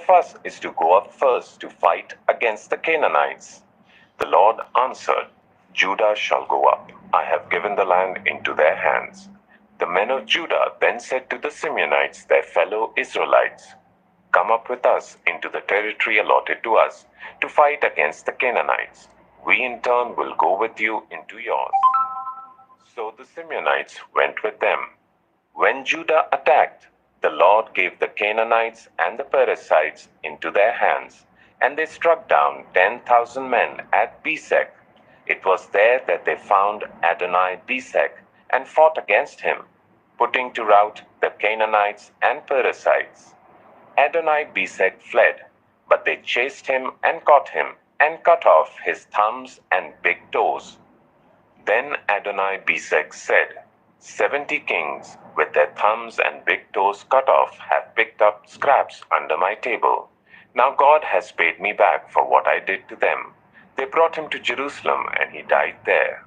of us is to go up first to fight against the Canaanites?" The Lord answered, "Judah shall go up. I have given the land into their hands." The men of Judah then said to the Simeonites, their fellow Israelites, "Come up with us into the territory allotted to us to fight against the Canaanites. We in turn will go with you into yours." So the Simeonites went with them. When Judah attacked, the Lord gave the Canaanites and the Perizzites into their hands, and they struck down 10,000 men at Bezek. It was there that they found Adoni-Bezek and fought against him, putting to rout the Canaanites and Perizzites. Adoni-Bezek fled, but they chased him and caught him and cut off his thumbs and big toes. Then Adoni-Bezek said, 70 kings with their thumbs and big toes cut off have picked up scraps under my table. Now God has paid me back for what I did to them. They brought him to Jerusalem, and he died there.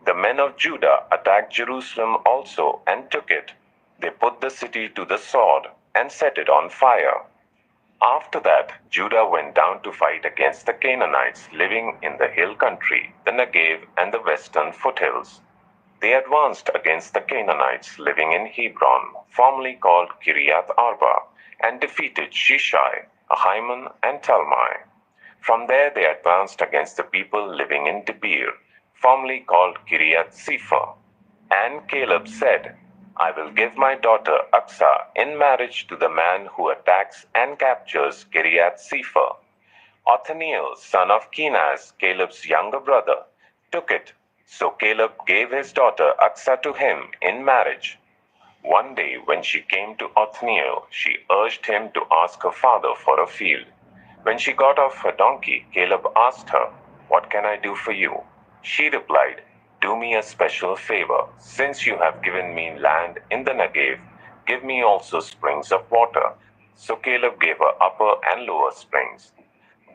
The men of Judah attacked Jerusalem also and took it. They put the city to the sword and set it on fire. After that, Judah went down to fight against the Canaanites living in the hill country, the Negev, and the western foothills. They advanced against the Canaanites living in Hebron, formerly called Kiriath Arba, and defeated Shishai, Ahiman, and Talmai. From there they advanced against the people living in Debir, formerly called Kiriath Sepher. And Caleb said, "I will give my daughter Aksah in marriage to the man who attacks and captures Kiriath Sepher." Othniel, son of Kenaz, Caleb's younger brother, took it. So Caleb gave his daughter Aksah to him in marriage. One day when she came to Othniel, she urged him to ask her father for a field. When she got off her donkey, Caleb asked her, "What can I do for you?" She replied, "Do me a special favor. Since you have given me land in the Negev, give me also springs of water." So Caleb gave her upper and lower springs.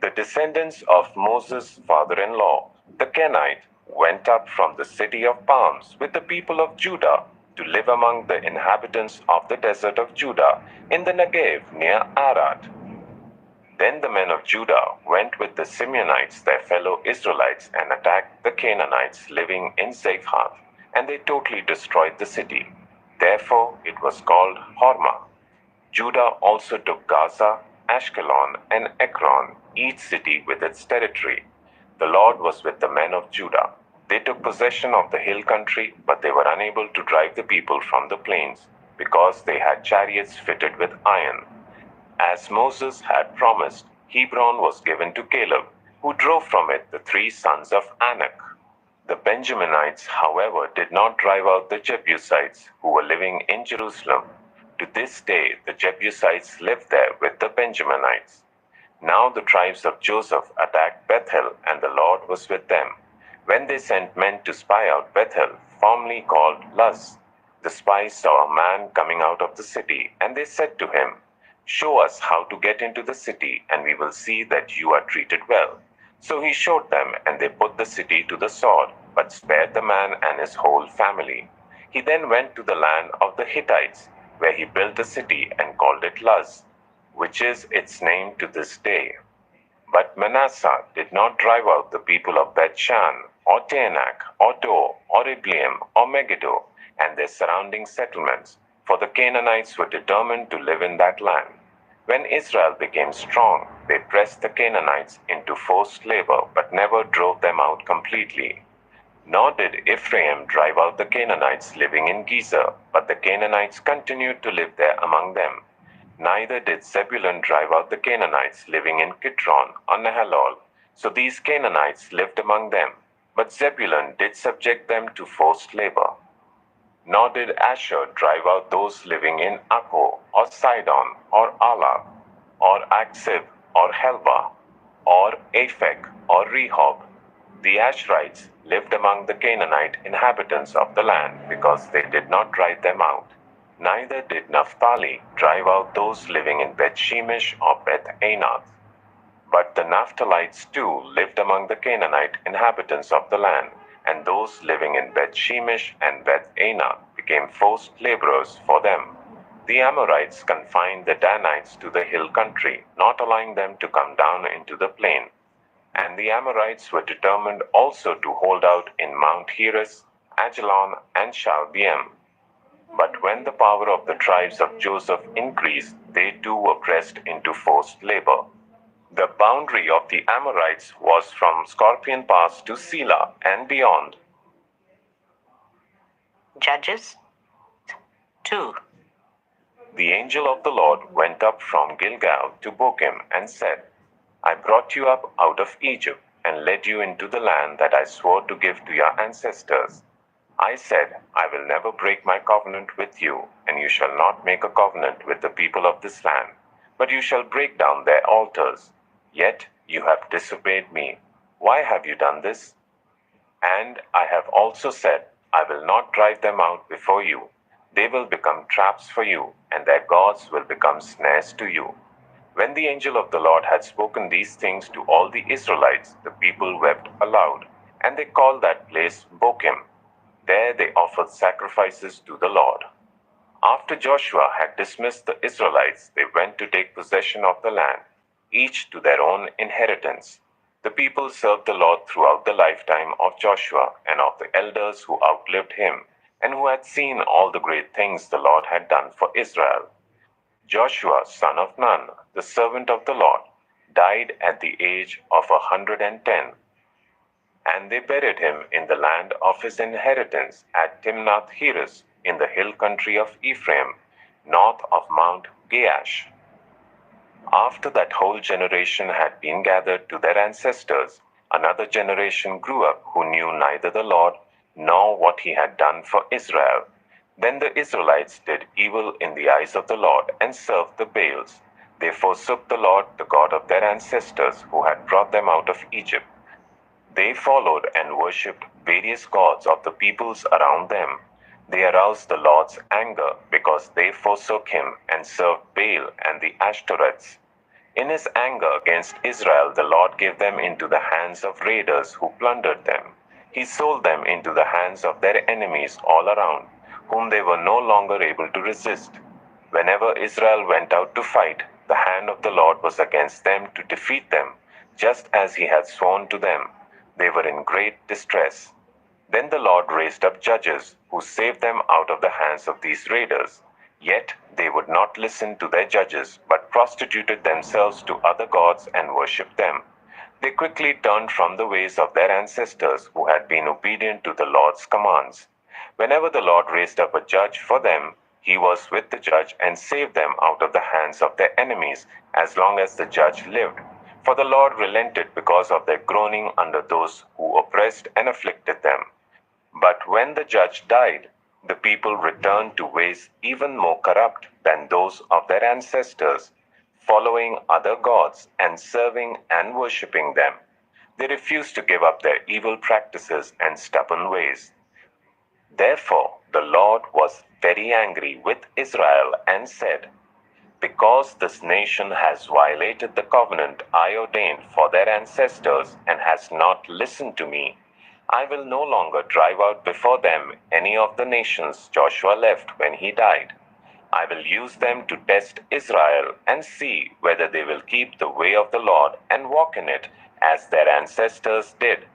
The descendants of Moses' father-in-law, the Kenite, went up from the city of palms with the people of Judah to live among the inhabitants of the desert of Judah in the Negev near Arad. Then the men of Judah went with the Simeonites, their fellow Israelites, and attacked the Canaanites living in Zephath, and they totally destroyed the city. Therefore it was called Hormah. Judah also took Gaza, Ashkelon, and Ekron, each city with its territory. The Lord was with the men of Judah. They took possession of the hill country, but they were unable to drive the people from the plains, because they had chariots fitted with iron. As Moses had promised, Hebron was given to Caleb, who drove from it the 3 sons of Anak. The Benjaminites, however, did not drive out the Jebusites who were living in Jerusalem. To this day, the Jebusites live there with the Benjaminites. Now the tribes of Joseph attacked Bethel, and the Lord was with them. When they sent men to spy out Bethel, formerly called Luz, the spies saw a man coming out of the city, and they said to him, "Show us how to get into the city, and we will see that you are treated well." So he showed them, and they put the city to the sword, but spared the man and his whole family. He then went to the land of the Hittites, where he built a city and called it Luz, which is its name to this day. But Manasseh did not drive out the people of Beth-shan, or Taanach, or Dor, or Ibleam, or Megiddo, and their surrounding settlements, for the Canaanites were determined to live in that land. When Israel became strong, they pressed the Canaanites into forced labor, but never drove them out completely. Nor did Ephraim drive out the Canaanites living in Gezer, but the Canaanites continued to live there among them. Neither did Zebulun drive out the Canaanites living in Kitron or Nahalol, so these Canaanites lived among them, but Zebulun did subject them to forced labor. Nor did Asher drive out those living in Akko, or Sidon, or Alah, or Aksib, or Helba, or Aphek, or Rehob. The Asherites lived among the Canaanite inhabitants of the land, because they did not drive them out. Neither did Naphtali drive out those living in Beth-shemesh or Beth-anath. But the Naphtalites too lived among the Canaanite inhabitants of the land, and those living in Beth-shemesh and Beth-anath became forced laborers for them. The Amorites confined the Danites to the hill country, not allowing them to come down into the plain. And the Amorites were determined also to hold out in Mount Heres, Ajalon, and Shalbiam. But when the power of the tribes of Joseph increased, they too were pressed into forced labor. The boundary of the Amorites was from Scorpion Pass to Selah and beyond. Judges 2. The angel of the Lord went up from Gilgal to Bochim and said, I brought you up out of Egypt and led you into the land that I swore to give to your ancestors. I said, I will never break my covenant with you, and you shall not make a covenant with the people of this land, but you shall break down their altars. Yet you have disobeyed me. Why have you done this? And I have also said, I will not drive them out before you. They will become traps for you, and their gods will become snares to you. When the angel of the Lord had spoken these things to all the Israelites, the people wept aloud, and they called that place Bochim. There they offered sacrifices to the Lord. After Joshua had dismissed the Israelites, they went to take possession of the land, each to their own inheritance. The people served the Lord throughout the lifetime of Joshua and of the elders who outlived him, and who had seen all the great things the Lord had done for Israel. Joshua, son of Nun, the servant of the Lord, died at the age of 110, and they buried him in the land of his inheritance at Timnath-Heres in the hill country of Ephraim, north of Mount Gaash. After that whole generation had been gathered to their ancestors, another generation grew up who knew neither the Lord nor what he had done for Israel. Then the Israelites did evil in the eyes of the Lord and served the Baals. They forsook the Lord, the God of their ancestors, who had brought them out of Egypt. They followed and worshipped various gods of the peoples around them. They aroused the Lord's anger because they forsook him and served Baal and the Ashtoreths. In his anger against Israel, the Lord gave them into the hands of raiders who plundered them. He sold them into the hands of their enemies all around, whom they were no longer able to resist. Whenever Israel went out to fight, the hand of the Lord was against them to defeat them, just as he had sworn to them. They were in great distress. Then the Lord raised up judges who saved them out of the hands of these raiders. Yet they would not listen to their judges, but prostituted themselves to other gods and worshipped them. They quickly turned from the ways of their ancestors who had been obedient to the Lord's commands. Whenever the Lord raised up a judge for them, he was with the judge and saved them out of the hands of their enemies as long as the judge lived. For the Lord relented because of their groaning under those who oppressed and afflicted them. But when the judge died, the people returned to ways even more corrupt than those of their ancestors, following other gods and serving and worshipping them. They refused to give up their evil practices and stubborn ways. Therefore, the Lord was very angry with Israel and said, because this nation has violated the covenant I ordained for their ancestors and has not listened to me, I will no longer drive out before them any of the nations Joshua left when he died. I will use them to test Israel and see whether they will keep the way of the Lord and walk in it as their ancestors did.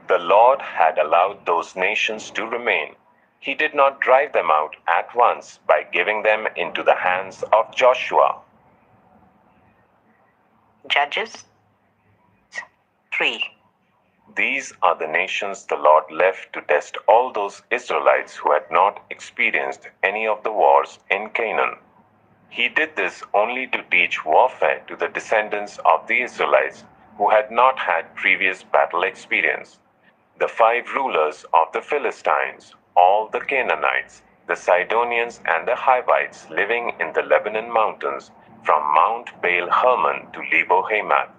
The Lord had allowed those nations to remain. He did not drive them out at once by giving them into the hands of Joshua. Judges 3. These are the nations the Lord left to test all those Israelites who had not experienced any of the wars in Canaan. He did this only to teach warfare to the descendants of the Israelites who had not had previous battle experience. The 5 rulers of the Philistines, all the Canaanites, the Sidonians and the Hivites living in the Lebanon mountains from Mount Baal Hermon to Lebo Hamath.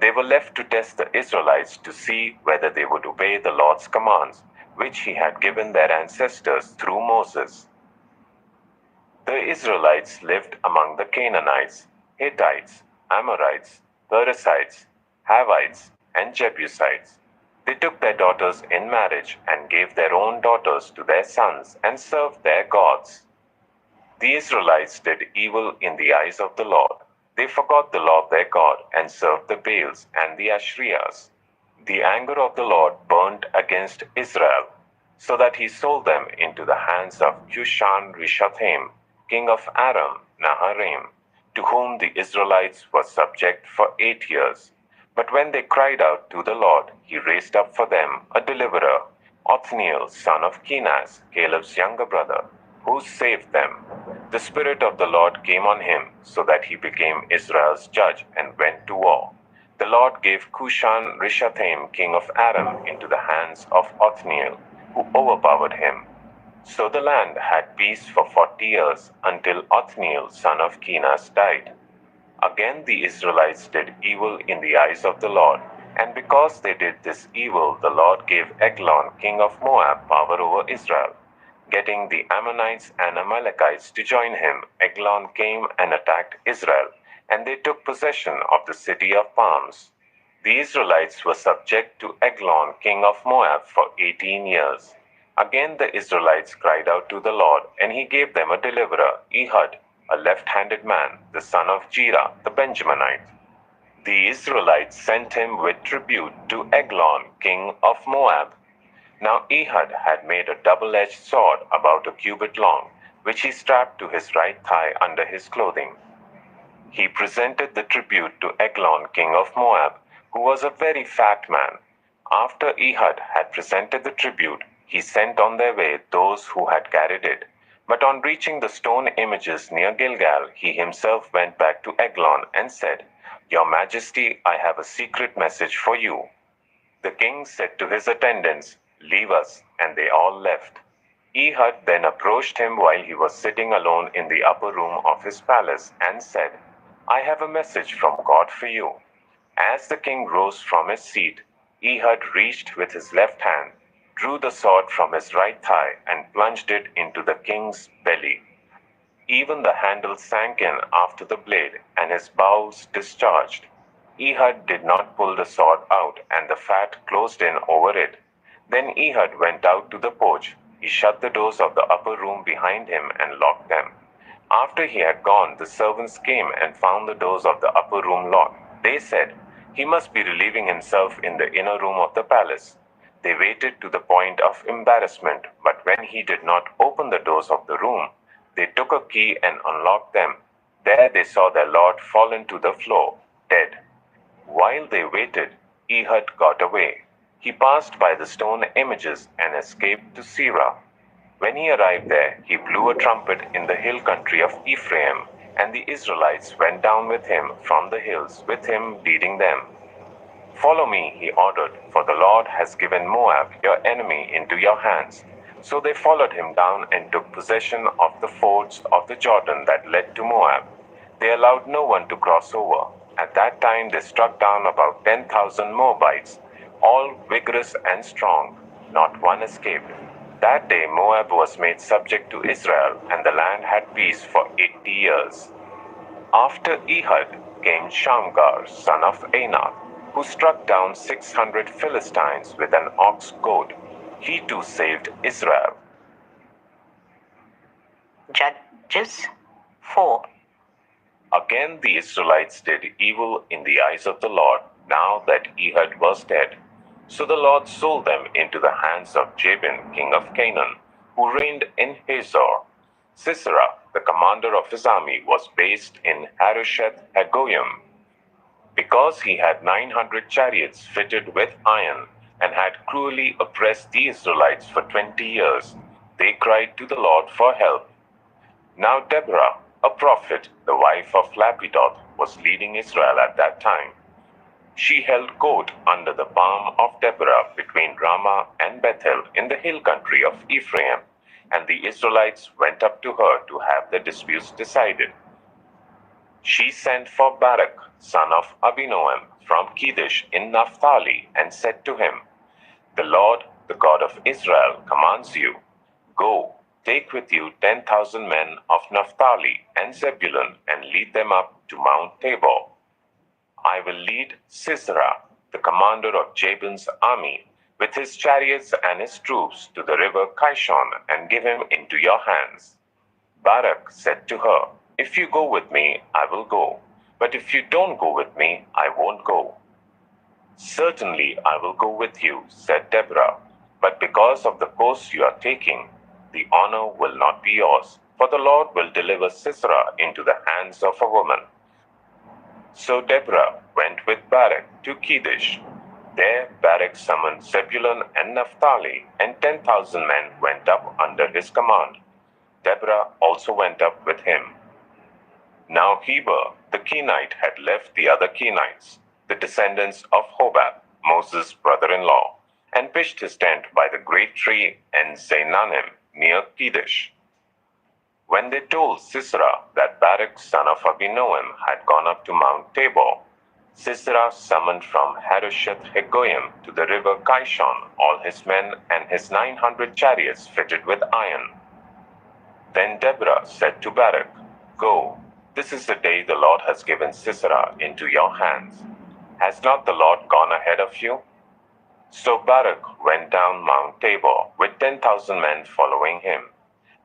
They were left to test the Israelites to see whether they would obey the Lord's commands, which he had given their ancestors through Moses. The Israelites lived among the Canaanites, Hittites, Amorites, Perizzites, Hivites, and Jebusites. They took their daughters in marriage and gave their own daughters to their sons and served their gods. The Israelites did evil in the eyes of the Lord. They forgot the Lord their God and served the Baals and the Ashrias. The anger of the Lord burned against Israel, so that he sold them into the hands of Cushan-Rishathaim, king of Aram Naharaim, to whom the Israelites were subject for 8 years. But when they cried out to the Lord, he raised up for them a deliverer, Othniel, son of Kenaz, Caleb's younger brother, who saved them. The Spirit of the Lord came on him, so that he became Israel's judge and went to war. The Lord gave Cushan-Rishathaim, king of Aram, into the hands of Othniel, who overpowered him. So the land had peace for 40 years, until Othniel, son of Kenaz, died. Again the Israelites did evil in the eyes of the Lord, and because they did this evil, the Lord gave Eglon, king of Moab, power over Israel. Getting the Ammonites and Amalekites to join him, Eglon came and attacked Israel, and they took possession of the city of palms. The Israelites were subject to Eglon, king of Moab, for 18 years. Again the Israelites cried out to the Lord, and he gave them a deliverer, Ehud, a left-handed man, the son of Jerah, the Benjaminite. The Israelites sent him with tribute to Eglon, king of Moab. Now Ehud had made a double-edged sword about a cubit long, which he strapped to his right thigh under his clothing. He presented the tribute to Eglon, king of Moab, who was a very fat man. After Ehud had presented the tribute, he sent on their way those who had carried it. But on reaching the stone images near Gilgal, he himself went back to Eglon and said, "Your Majesty, I have a secret message for you." The king said to his attendants, "Leave us," and they all left. Ehud then approached him while he was sitting alone in the upper room of his palace and said, "I have a message from God for you." As the king rose from his seat, Ehud reached with his left hand, drew the sword from his right thigh, and plunged it into the king's belly. Even the handle sank in after the blade, and his bowels discharged. Ehud did not pull the sword out, and the fat closed in over it. Then Ehud went out to the porch. He shut the doors of the upper room behind him and locked them. After he had gone, the servants came and found the doors of the upper room locked. They said, "He must be relieving himself in the inner room of the palace." They waited to the point of embarrassment, but when he did not open the doors of the room, they took a key and unlocked them. There they saw their lord fallen to the floor, dead. While they waited, Ehud got away. He passed by the stone images and escaped to Seirah. When he arrived there, he blew a trumpet in the hill country of Ephraim, and the Israelites went down with him from the hills, with him leading them. "Follow me," he ordered, "for the Lord has given Moab, your enemy, into your hands." So they followed him down and took possession of the fords of the Jordan that led to Moab. They allowed no one to cross over. At that time they struck down about 10,000 Moabites, all vigorous and strong. Not one escaped. That day Moab was made subject to Israel, and the land had peace for 80 years. After Ehud came Shamgar, son of Anath, who struck down 600 Philistines with an ox goad. He too saved Israel. Judges 4. Again the Israelites did evil in the eyes of the Lord, now that Ehud was dead. So the Lord sold them into the hands of Jabin, king of Canaan, who reigned in Hazor. Sisera, the commander of his army, was based in Harosheth Hagoyim. Because he had 900 chariots fitted with iron and had cruelly oppressed the Israelites for 20 years, they cried to the Lord for help. Now Deborah, a prophet, the wife of Lapidoth, was leading Israel at that time. She held court under the palm of Deborah between Ramah and Bethel in the hill country of Ephraim, and the Israelites went up to her to have the disputes decided. She sent for Barak, son of Abinoam, from Kedesh in Naphtali, and said to him, "The Lord, the God of Israel, commands you, go, take with you 10,000 men of Naphtali and Zebulun, and lead them up to Mount Tabor. I will lead Sisera, the commander of Jabin's army, with his chariots and his troops to the river Kishon, and give him into your hands." Barak said to her, "If you go with me, I will go. But if you don't go with me, I won't go." "Certainly I will go with you," said Deborah. "But because of the course you are taking, the honor will not be yours, for the Lord will deliver Sisera into the hands of a woman." So Deborah went with Barak to Kedesh. There Barak summoned Zebulun and Naphtali, and 10,000 men went up under his command. Deborah also went up with him. Now Heber the Kenite had left the other Kenites, the descendants of Hobab, Moses' brother-in-law, and pitched his tent by the great tree in Zaanannim near Kedesh. When they told Sisera that Barak son of Abinoam had gone up to Mount Tabor, Sisera summoned from Harosheth Hagoyim to the river Kishon all his men and his 900 chariots fitted with iron. Then Deborah said to Barak, "Go, this is the day the Lord has given Sisera into your hands. Has not the Lord gone ahead of you?" So Barak went down Mount Tabor with 10,000 men following him.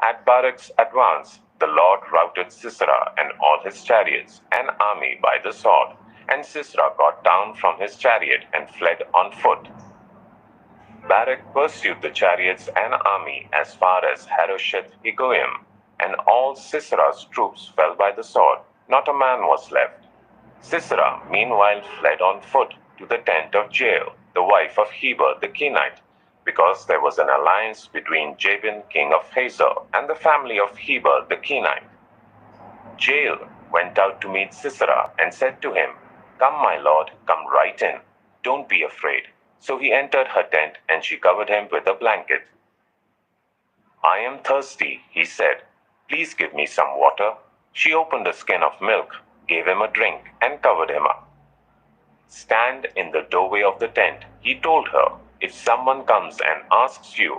At Barak's advance, the Lord routed Sisera and all his chariots and army by the sword, and Sisera got down from his chariot and fled on foot. Barak pursued the chariots and army as far as Harosheth Hagoyim, and all Sisera's troops fell by the sword. Not a man was left. Sisera meanwhile fled on foot to the tent of Jael, the wife of Heber the Kenite, because there was an alliance between Jabin king of Hazor and the family of Heber the Kenite. Jael went out to meet Sisera and said to him, "Come, my lord, come right in. Don't be afraid." So he entered her tent, and she covered him with a blanket. "I am thirsty," he said. "Please give me some water." She opened a skin of milk, gave him a drink, and covered him up. "Stand in the doorway of the tent," he told her. "If someone comes and asks you,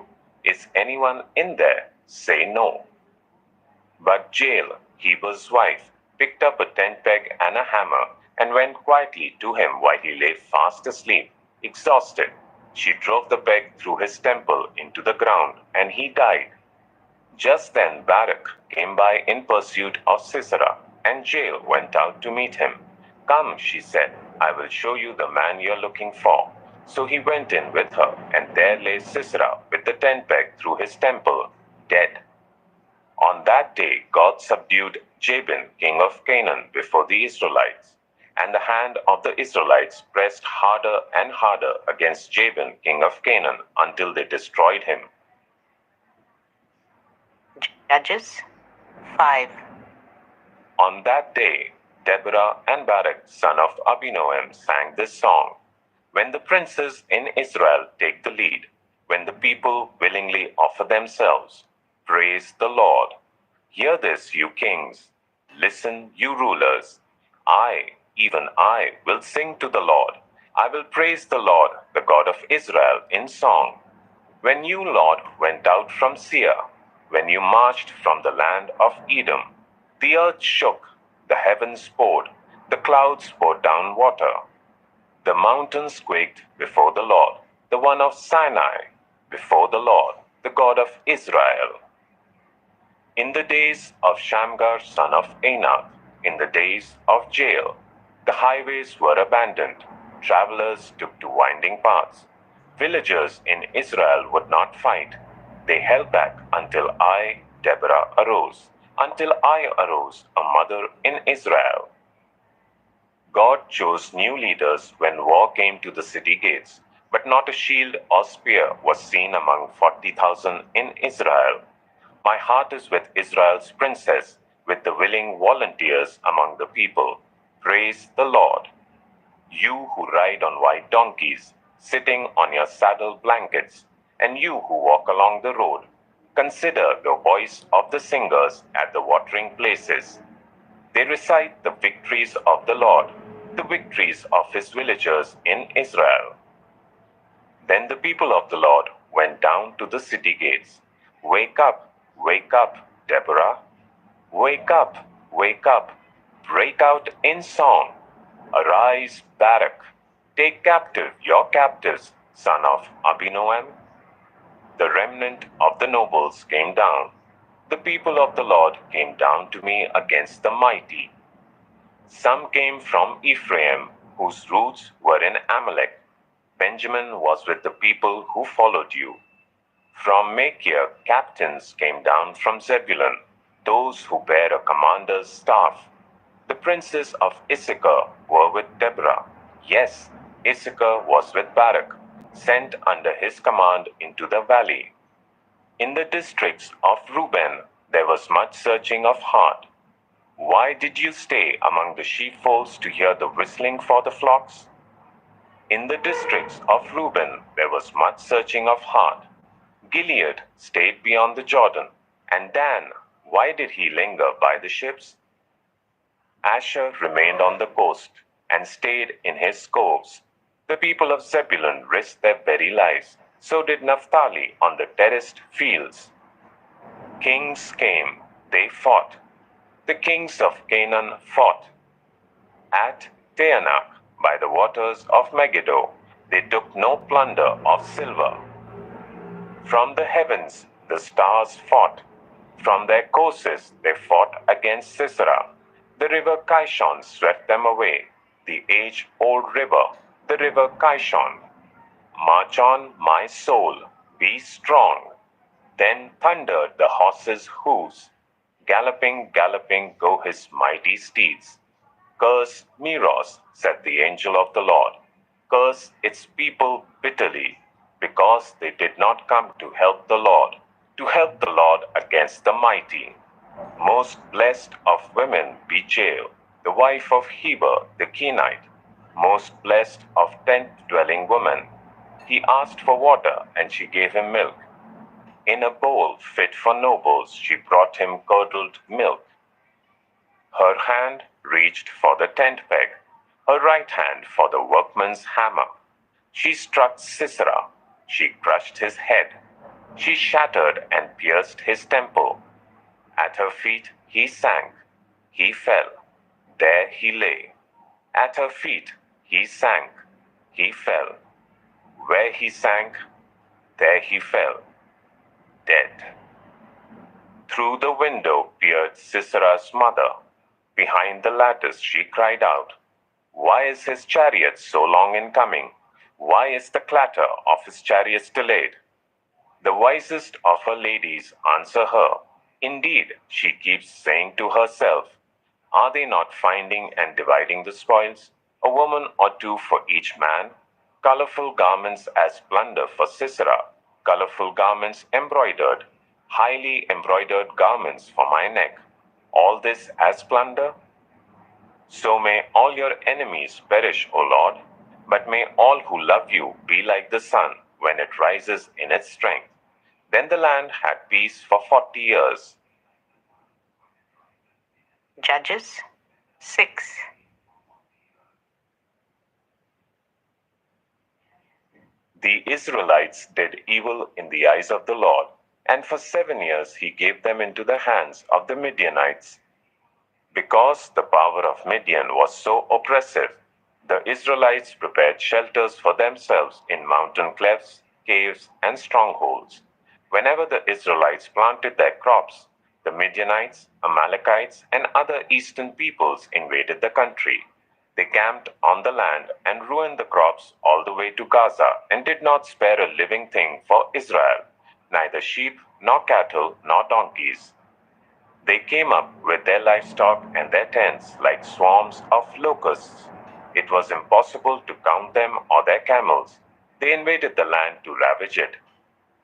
'Is anyone in there?' say no." But Jael, Heber's wife, picked up a tent peg and a hammer and went quietly to him while he lay fast asleep, exhausted. She drove the peg through his temple into the ground, and he died. Just then Barak came by in pursuit of Sisera, and Jael went out to meet him. "Come," she said, "I will show you the man you're looking for." So he went in with her, and there lay Sisera with the tent peg through his temple, dead. On that day God subdued Jabin, king of Canaan, before the Israelites, and the hand of the Israelites pressed harder and harder against Jabin, king of Canaan, until they destroyed him. Judges 5. On that day, Deborah and Barak, son of Abinoam, sang this song. When the princes in Israel take the lead, when the people willingly offer themselves, praise the Lord. Hear this, you kings. Listen, you rulers. I, even I, will sing to the Lord. I will praise the Lord, the God of Israel, in song. When you, Lord, went out from Seir, when you marched from the land of Edom, the earth shook, the heavens poured, the clouds poured down water. The mountains quaked before the Lord, the one of Sinai, before the Lord, the God of Israel. In the days of Shamgar son of Anath, in the days of Jael, the highways were abandoned. Travelers took to winding paths. Villagers in Israel would not fight. They held back until I, Deborah, arose, until I arose, a mother in Israel. God chose new leaders when war came to the city gates, but not a shield or spear was seen among 40,000 in Israel. My heart is with Israel's princess, with the willing volunteers among the people. Praise the Lord. You who ride on white donkeys, sitting on your saddle blankets, and you who walk along the road, consider the voice of the singers at the watering places. They recite the victories of the Lord, the victories of his villagers in Israel. Then the people of the Lord went down to the city gates. Wake up, Deborah. Wake up, break out in song. Arise, Barak. Take captive your captives, son of Abinoam. The remnant of the nobles came down. The people of the Lord came down to me against the mighty. Some came from Ephraim, whose roots were in Amalek. Benjamin was with the people who followed you. From Machir, captains came down from Zebulun, those who bear a commander's staff. The princes of Issachar were with Deborah. Yes, Issachar was with Barak, sent under his command into the valley. In the districts of Reuben, there was much searching of heart. Why did you stay among the sheepfolds to hear the whistling for the flocks? In the districts of Reuben, there was much searching of heart. Gilead stayed beyond the Jordan. And Dan, why did he linger by the ships? Asher remained on the coast and stayed in his coves. The people of Zebulun risked their very lives. So did Naphtali on the terraced fields. Kings came, they fought. The kings of Canaan fought. At Teanak, by the waters of Megiddo, they took no plunder of silver. From the heavens the stars fought. From their courses they fought against Sisera. The river Kishon swept them away, the age-old river, the river Kishon. March on, my soul, be strong. Then thundered the horses' hoofs. Galloping, galloping go his mighty steeds. Curse Meroz, said the angel of the Lord. Curse its people bitterly, because they did not come to help the Lord against the mighty. Most blessed of women be Jael, the wife of Heber the Kenite, most blessed of tent-dwelling women. He asked for water, and she gave him milk. In a bowl fit for nobles, she brought him curdled milk. Her hand reached for the tent peg, her right hand for the workman's hammer. She struck Sisera, she crushed his head. She shattered and pierced his temple. At her feet he sank, he fell. There he lay. At her feet he sank, he fell. Where he sank, there he fell, dead. Through the window peered Sisera's mother. Behind the lattice she cried out, "Why is his chariot so long in coming? Why is the clatter of his chariots delayed?" The wisest of her ladies answer her. Indeed, she keeps saying to herself, "Are they not finding and dividing the spoils? A woman or two for each man? Colorful garments as plunder for Sisera, colorful garments embroidered, highly embroidered garments for my neck. All this as plunder? So may all your enemies perish, O Lord, but may all who love you be like the sun when it rises in its strength." Then the land had peace for 40 years. Judges 6. The Israelites did evil in the eyes of the Lord, and for 7 years he gave them into the hands of the Midianites. Because the power of Midian was so oppressive, the Israelites prepared shelters for themselves in mountain clefts, caves, and strongholds. Whenever the Israelites planted their crops, the Midianites, Amalekites, and other eastern peoples invaded the country. They camped on the land and ruined the crops all the way to Gaza and did not spare a living thing for Israel, neither sheep, nor cattle, nor donkeys. They came up with their livestock and their tents like swarms of locusts. It was impossible to count them or their camels. They invaded the land to ravage it.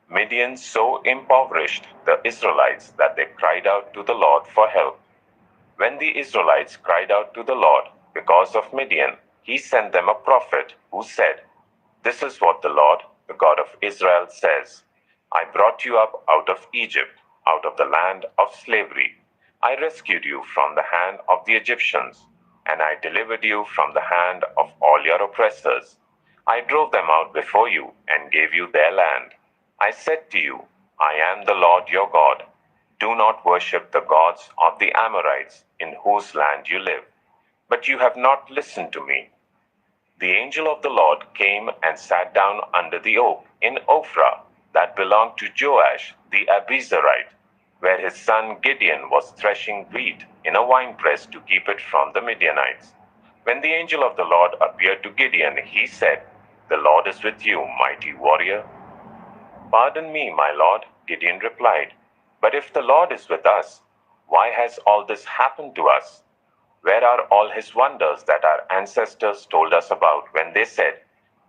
Midian so impoverished the Israelites that they cried out to the Lord for help. When the Israelites cried out to the Lord because of Midian, he sent them a prophet who said, "This is what the Lord, the God of Israel, says. I brought you up out of Egypt, out of the land of slavery. I rescued you from the hand of the Egyptians, and I delivered you from the hand of all your oppressors. I drove them out before you and gave you their land. I said to you, I am the Lord your God. Do not worship the gods of the Amorites in whose land you live. But you have not listened to me." The angel of the Lord came and sat down under the oak in Ophrah that belonged to Joash the Abiezrite. where his son Gideon was threshing wheat in a winepress to keep it from the Midianites. When the angel of the Lord appeared to Gideon, he said, "The Lord is with you, mighty warrior." "Pardon me, my lord," Gideon replied, "but if the Lord is with us, why has all this happened to us? Where are all his wonders that our ancestors told us about when they said,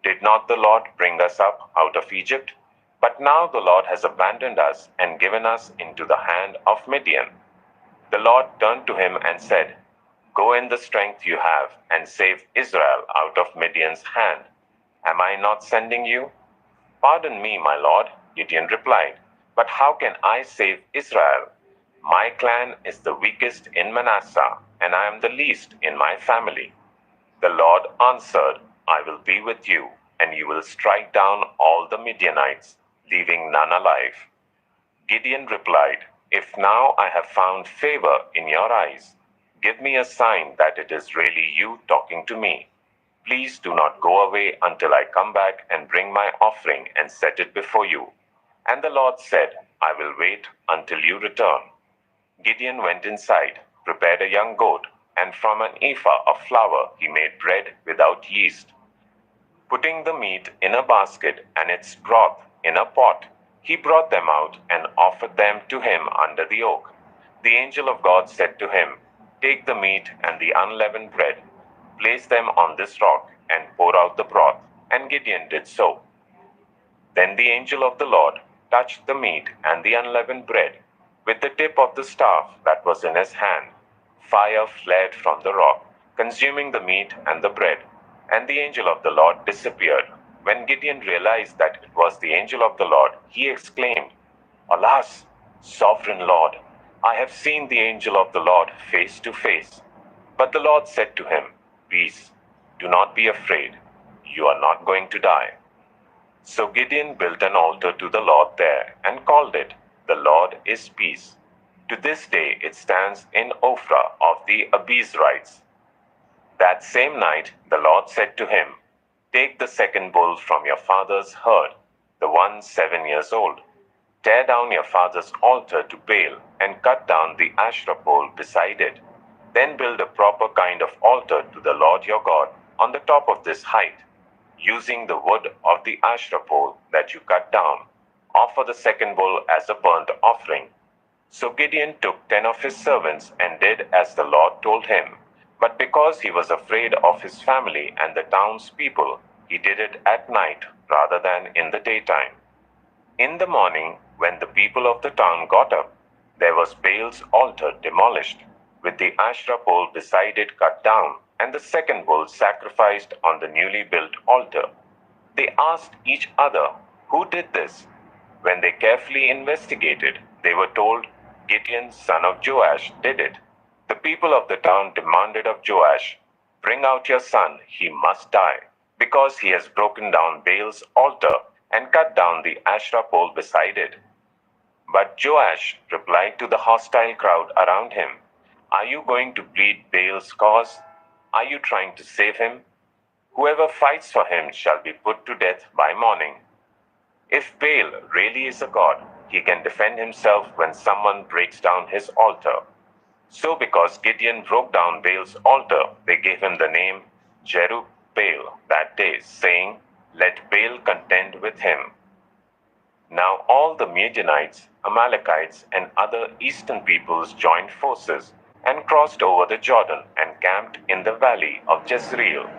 'Did not the Lord bring us up out of Egypt?' But now the Lord has abandoned us and given us into the hand of Midian." The Lord turned to him and said, "Go in the strength you have and save Israel out of Midian's hand. Am I not sending you?" "Pardon me, my lord," Gideon replied, "but how can I save Israel? My clan is the weakest in Manasseh, and I am the least in my family." The Lord answered, "I will be with you, and you will strike down all the Midianites, leaving none alive." Gideon replied, "If now I have found favor in your eyes, give me a sign that it is really you talking to me. Please do not go away until I come back and bring my offering and set it before you." And the Lord said, "I will wait until you return." Gideon went inside, prepared a young goat, and from an ephah of flour he made bread without yeast. Putting the meat in a basket and its broth in a pot, he brought them out and offered them to him under the oak. The angel of God said to him, "Take the meat and the unleavened bread, place them on this rock, and pour out the broth." And Gideon did so. Then the angel of the Lord touched the meat and the unleavened bread with the tip of the staff that was in his hand. Fire flared from the rock, consuming the meat and the bread, and the angel of the Lord disappeared. When Gideon realized that it was the angel of the Lord, he exclaimed, "Alas, sovereign Lord, I have seen the angel of the Lord face to face." But the Lord said to him, "Peace, do not be afraid. You are not going to die." So Gideon built an altar to the Lord there and called it, "The Lord is Peace." To this day it stands in Ophrah of the Abiezrites. That same night the Lord said to him, "Take the second bull from your father's herd, the one 7 years old. Tear down your father's altar to Baal and cut down the Asherah pole beside it. Then build a proper kind of altar to the Lord your God on the top of this height, using the wood of the Asherah pole that you cut down. Offer the second bull as a burnt offering." So Gideon took 10 of his servants and did as the Lord told him. But because he was afraid of his family and the townspeople, he did it at night rather than in the daytime. In the morning, when the people of the town got up, there was Baal's altar demolished, with the Asherah pole beside it cut down, and the second bull sacrificed on the newly built altar. They asked each other, "Who did this?" When they carefully investigated, they were told, "Gideon, son of Joash, did it." The people of the town demanded of Joash, "Bring out your son, he must die, because he has broken down Baal's altar and cut down the Asherah pole beside it." But Joash replied to the hostile crowd around him, "Are you going to plead Baal's cause? Are you trying to save him? Whoever fights for him shall be put to death by morning." If Baal really is a god, he can defend himself when someone breaks down his altar. So because Gideon broke down Baal's altar, they gave him the name Jerubbaal that day, saying, "Let Baal contend with him." Now all the Midianites, Amalekites, and other eastern peoples joined forces and crossed over the Jordan and camped in the valley of Jezreel.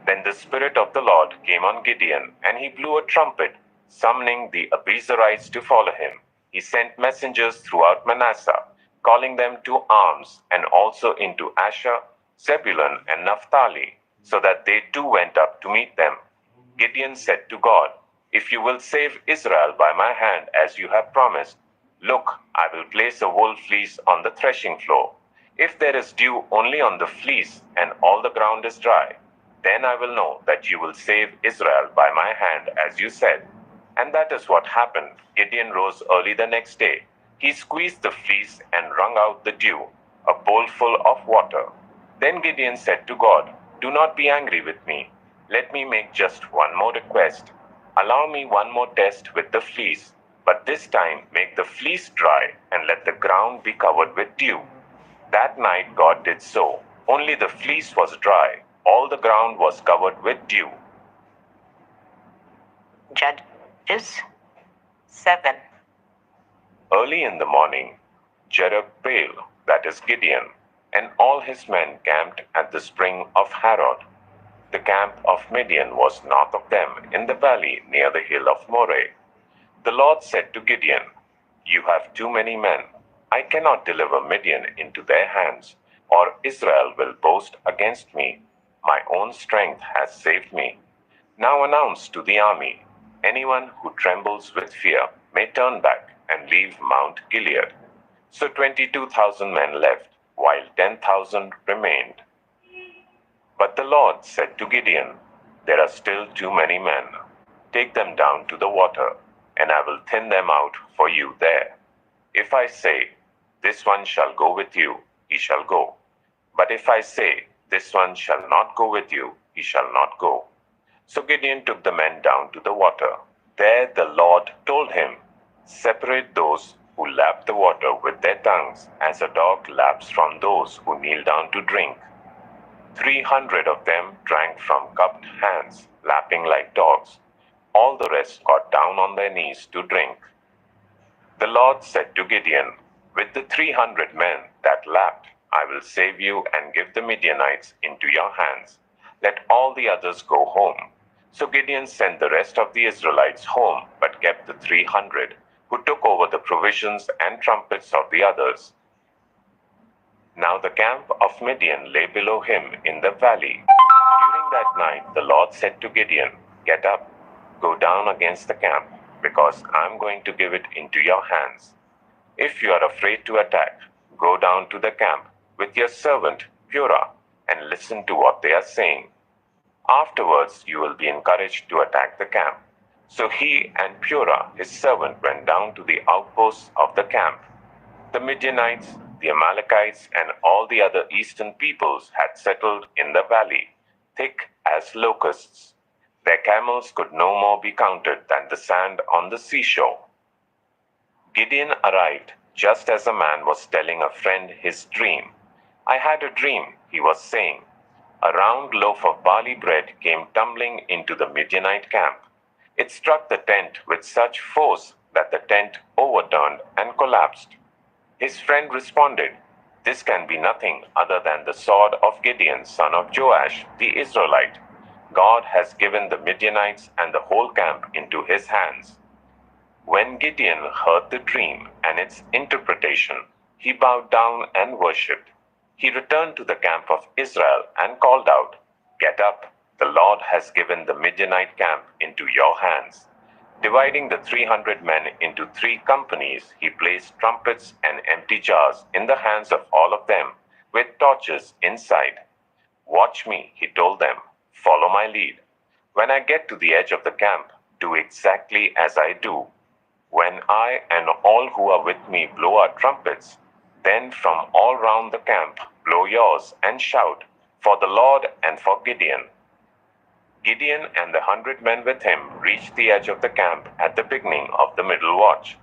Then the Spirit of the Lord came on Gideon, and he blew a trumpet, summoning the Abiezrites to follow him. He sent messengers throughout Manasseh, calling them to arms, and also into Asher, Zebulun, and Naphtali, so that they too went up to meet them. Gideon said to God, "If you will save Israel by my hand as you have promised, look, I will place a wool fleece on the threshing floor. If there is dew only on the fleece and all the ground is dry, then I will know that you will save Israel by my hand as you said." And that is what happened. Gideon rose early the next day. He squeezed the fleece and wrung out the dew, a bowlful of water. Then Gideon said to God, "Do not be angry with me. Let me make just one more request. Allow me one more test with the fleece, But this time make the fleece dry, and let the ground be covered with dew. That night God did so. Only the fleece was dry. All the ground was covered with dew. Judges 7. Early in the morning, Jerubbaal, that is Gideon, and all his men camped at the spring of Harod. The camp of Midian was north of them in the valley near the hill of Moreh. The Lord said to Gideon, "You have too many men. I cannot deliver Midian into their hands, or Israel will boast against me. My own strength has saved me. Now announce to the army, anyone who trembles with fear may turn back and leave Mount Gilead." So 22,000 men left, while 10,000 remained. But the Lord said to Gideon, "There are still too many men. Take them down to the water, and I will thin them out for you there. If I say, 'This one shall go with you,' he shall go. But if I say, 'This one shall not go with you,' he shall not go." So Gideon took the men down to the water. There the Lord told him, "Separate those who lap the water with their tongues, as a dog laps from those who kneel down to drink." 300 of them drank from cupped hands, lapping like dogs. All the rest got down on their knees to drink. The Lord said to Gideon, "With the 300 men that lapped, I will save you and give the Midianites into your hands. Let all the others go home." So Gideon sent the rest of the Israelites home, but kept the 300, who took over the provisions and trumpets of the others. Now the camp of Midian lay below him in the valley. During that night the Lord said to Gideon, "Get up, go down against the camp, because I am going to give it into your hands. If you are afraid to attack, go down to the camp with your servant Purah, and listen to what they are saying. Afterwards you will be encouraged to attack the camp." So he and Purah, his servant, went down to the outposts of the camp. The Midianites, the Amalekites, and all the other eastern peoples had settled in the valley, thick as locusts. Their camels could no more be counted than the sand on the seashore. Gideon arrived just as a man was telling a friend his dream. "I had a dream," he was saying. "A round loaf of barley bread came tumbling into the Midianite camp. It struck the tent with such force that the tent overturned and collapsed." His friend responded, "This can be nothing other than the sword of Gideon, son of Joash, the Israelite. God has given the Midianites and the whole camp into his hands." When Gideon heard the dream and its interpretation, he bowed down and worshipped. He returned to the camp of Israel and called out, "Get up, the Lord has given the Midianite camp into your hands." Dividing the 300 men into 3 companies, he placed trumpets and empty jars in the hands of all of them, with torches inside. "Watch me," he told them. "Follow my lead. When I get to the edge of the camp, do exactly as I do. When I and all who are with me blow our trumpets, then from all round the camp blow yours and shout, 'For the Lord and for Gideon.'" Gideon and the 100 men with him reached the edge of the camp at the beginning of the middle watch.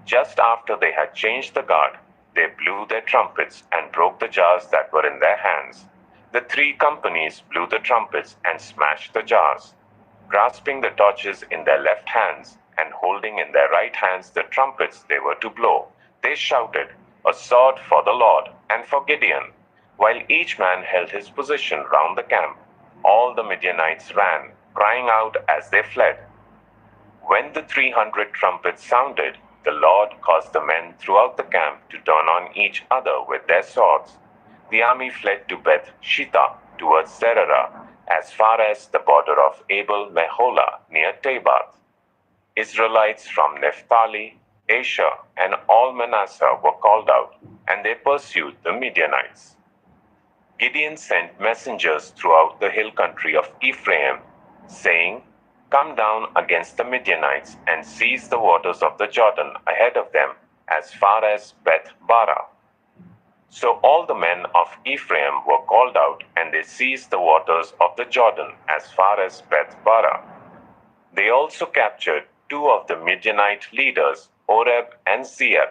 Just after they had changed the guard, they blew their trumpets and broke the jars that were in their hands. The 3 companies blew the trumpets and smashed the jars. Grasping the torches in their left hands and holding in their right hands the trumpets they were to blow, they shouted, "A sword for the Lord and for Gideon." While each man held his position round the camp, all the Midianites ran, crying out as they fled. When the 300 trumpets sounded, the Lord caused the men throughout the camp to turn on each other with their swords. The army fled to Beth Shittah towards Zererah, as far as the border of Abel Meholah near Tabath. Israelites from Naphtali, Asher, and all Manasseh were called out, and they pursued the Midianites. Gideon sent messengers throughout the hill country of Ephraim, saying, "Come down against the Midianites and seize the waters of the Jordan ahead of them as far as Beth-barah." So all the men of Ephraim were called out, and they seized the waters of the Jordan as far as Beth-barah. They also captured 2 of the Midianite leaders Oreb and Zeeb.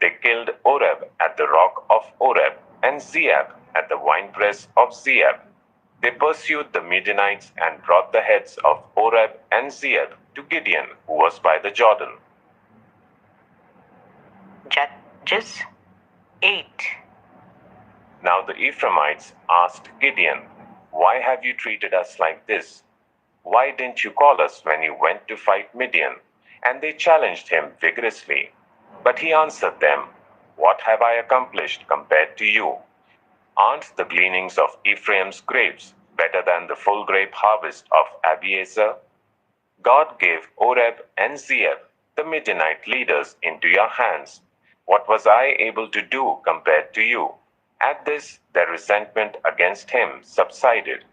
They killed Oreb at the rock of Oreb and Zeeb at the winepress of Zeeb. They pursued the Midianites and brought the heads of Oreb and Zeeb to Gideon, who was by the Jordan. Judges 8. Now the Ephraimites asked Gideon, "Why have you treated us like this? Why didn't you call us when you went to fight Midian?" And they challenged him vigorously. But he answered them, "What have I accomplished compared to you? Aren't the gleanings of Ephraim's grapes better than the full grape harvest of Abiezer? God gave Oreb and Zeeb, the Midianite leaders, into your hands. What was I able to do compared to you?" At this, their resentment against him subsided.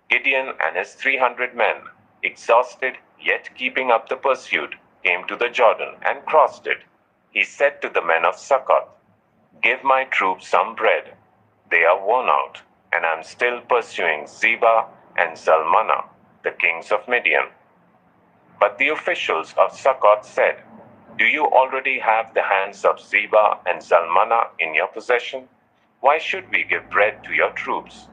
Gideon and his 300 men, exhausted yet keeping up the pursuit, came to the Jordan and crossed it. He said to the men of Succoth, "Give my troops some bread. They are worn out, and I am still pursuing Zebah and Zalmunna, the kings of Midian." But the officials of Succoth said, "Do you already have the hands of Zebah and Zalmunna in your possession? Why should we give bread to your troops?"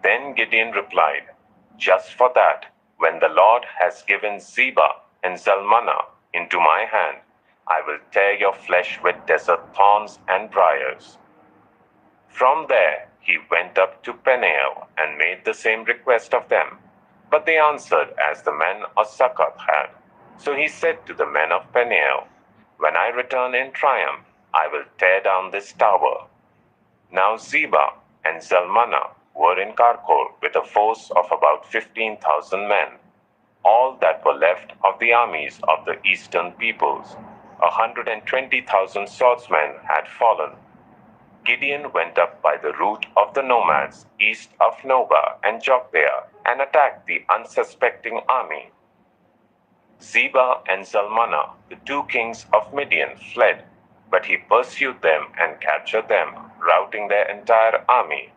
Then Gideon replied, "Just for that, when the Lord has given Zebah and Zalmunna into my hand, I will tear your flesh with desert thorns and briars." From there he went up to Peniel and made the same request of them. But they answered as the men of Succoth had. So he said to the men of Peniel, "When I return in triumph, I will tear down this tower." Now Zebah and Zalmunna were in Karkor with a force of about 15,000 men, all that were left of the armies of the eastern peoples. 120,000 swordsmen had fallen. Gideon went up by the route of the nomads east of Nobah and Jokthea and attacked the unsuspecting army. Zebah and Zalmunna, the two kings of Midian, fled, but he pursued them and captured them, routing their entire army.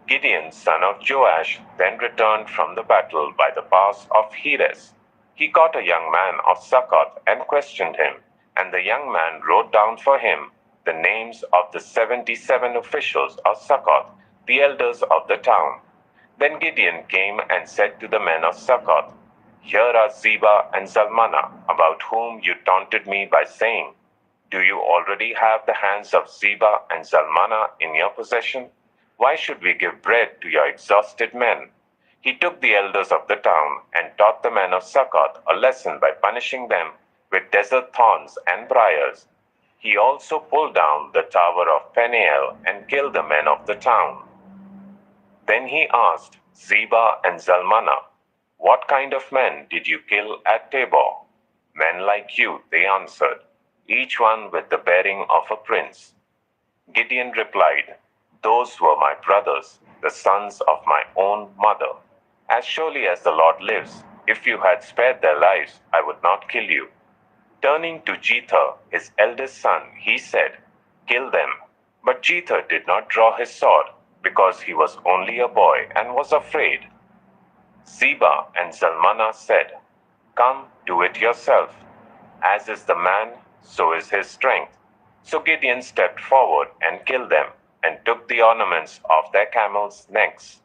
Gideon, son of Joash, then returned from the battle by the pass of Heres. He caught a young man of Succoth and questioned him, and the young man wrote down for him the names of the 77 officials of Succoth, the elders of the town. Then Gideon came and said to the men of Succoth, "Here are Zebah and Zalmunna, about whom you taunted me by saying, 'Do you already have the hands of Zebah and Zalmunna in your possession? Why should we give bread to your exhausted men?'" He took the elders of the town and taught the men of Succoth a lesson by punishing them with desert thorns and briars. He also pulled down the tower of Peniel and killed the men of the town. Then he asked Zebah and Zalmunna, "What kind of men did you kill at Tabor?" "Men like you," they answered, "each one with the bearing of a prince." Gideon replied, "Those were my brothers, the sons of my own mother. As surely as the Lord lives, if you had spared their lives, I would not kill you." Turning to Jether, his eldest son, he said, "Kill them." But Jether did not draw his sword, because he was only a boy and was afraid. Zebah and Zalmunna said, "Come, do it yourself. As is the man, so is his strength." So Gideon stepped forward and killed them, and took the ornaments of their camels' necks.